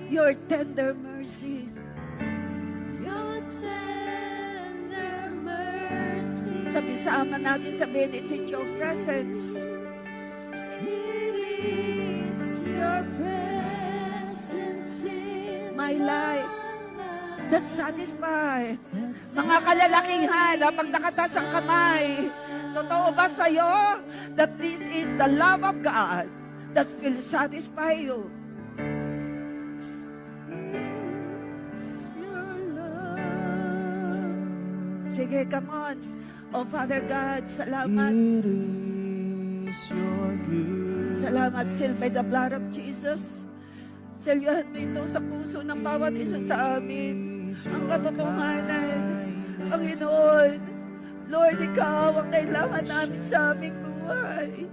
Speaker 1: Your tender mercy. Sama natin sabihin, it's in Your presence.
Speaker 2: Your presence in
Speaker 1: My life that satisfy. Mga kalalakihan, habang nakataas ang kamay, totoo ba sa'yo that this is the love of God that will satisfy you? It's Your love. Sige, come on. Oh, Father God, salamat.
Speaker 2: It is
Speaker 1: Salamat, seal by the blood of Jesus. Selyuhan mo ito sa puso ng bawat isa sa amin. Ang katotohanan, Panginoon, Lord, Ikaw ang kailangan namin sa aming buhay.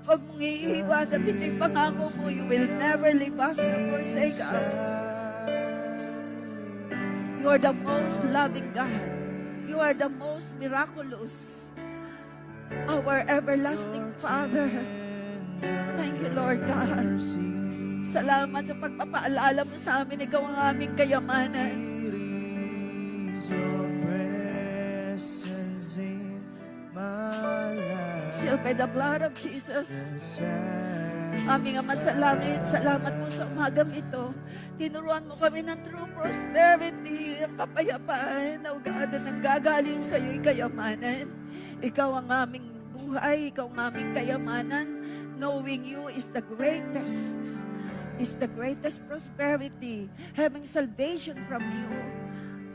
Speaker 1: Huwag mong iiwan at hindi pangako mo, you will never leave us nor forsake us. You are the most loving God. You are the most miraculous. Our everlasting Father. Thank you, Lord God. Salamat sa pagpapaalala mo sa amin. Ikaw ang aming kayamanan. Sealed by the blood of Jesus. Aming Ama sa langit, salamat po sa umagang ito. Tinuruan mo kami ng true prosperity, ang kapayapaan, na ugada ng gagaling sa iyo'y kayamanan. Ikaw ang aming buhay, ikaw ang aming kayamanan. Knowing you is the greatest prosperity. Having salvation from you.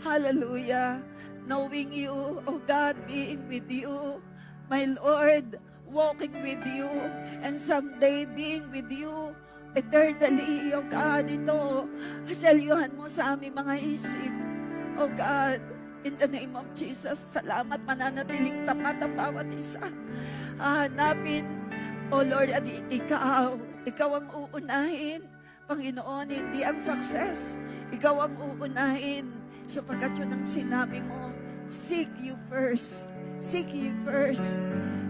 Speaker 1: Hallelujah. Knowing you, oh God, being with you. My Lord, walking with you. And someday being with you eternally, oh God, ito. Selyuhan mo sa aming mga isip. Oh God, in the name of Jesus, salamat, mananatiling tapat ang bawat isa. Hanapin, oh Lord, at ikaw ang uunahin. Panginoon, hindi ang success. Ikaw ang uunahin. Sapagkat yun ang sinabi mo, seek you first. Seek you first.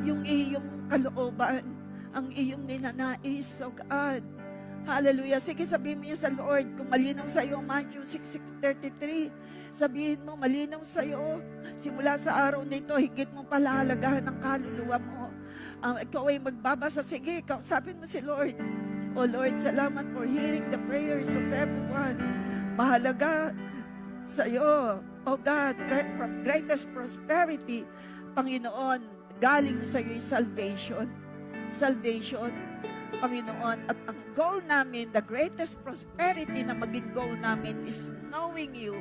Speaker 1: Yung iyong kalooban, ang iyong ninanais, oh God. Hallelujah. Sige, sabihin mo yun sa Lord. Kung malinaw sa iyo, Matthew 6:33, sabihin mo, malinaw sa iyo. Simula sa araw nito, higit mo palalagahan ng kaluluwa mo. Ikaw ay magbabasa. Sige, kausapin mo si Lord. Oh Lord, salamat for hearing the prayers of everyone. Mahalaga sa iyo, oh God, from greatest prosperity, Panginoon, galing sa iyo salvation. Salvation, Panginoon. At ang goal namin, the greatest prosperity na maging goal namin is knowing you,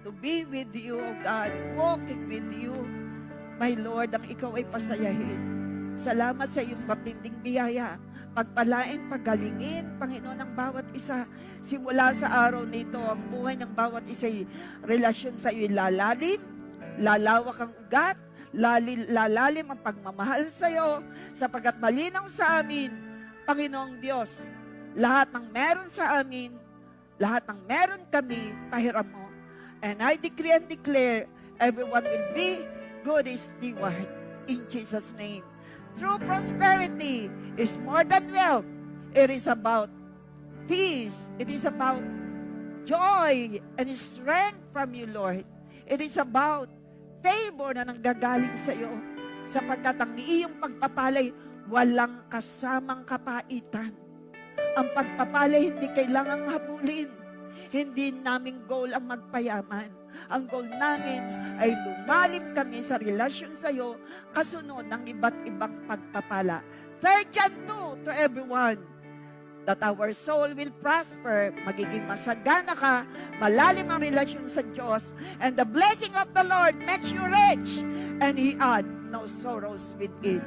Speaker 1: to be with you, oh God, walking with you. My Lord, ang ikaw ay pasayahin. Salamat sa iyong matinding biyaya. Pagpalain, paggalingin, Panginoon, ang bawat isa. Simula sa araw nito, ang buhay ng bawat isa, relasyon sa iyo lalalim, lalawak ang ugat, lalalim ang pagmamahal sa iyo, sapagkat malinaw sa amin, Panginoong Diyos, lahat ng meron sa amin, lahat ng meron kami, pahiram mo. And I decree and declare, everyone will be good is the word. In Jesus' name. True prosperity is more than wealth. It is about peace. It is about joy and strength from you, Lord. It is about favor na nanggagaling sa iyo. Sapagkat ang iyong pagpapalay, walang kasamang kapaitan. Ang pagpapalay hindi kailangang habulin. Hindi naming goal ang magpayaman. Ang goal namin ay lumalim kami sa relasyon sa iyo kasunod ng iba't ibang pagpapala. 3 John 2 to everyone, that our soul will prosper, magiging masagana ka, malalim ang relasyon sa Diyos, and the blessing of the Lord makes you rich, and He add no sorrows with it.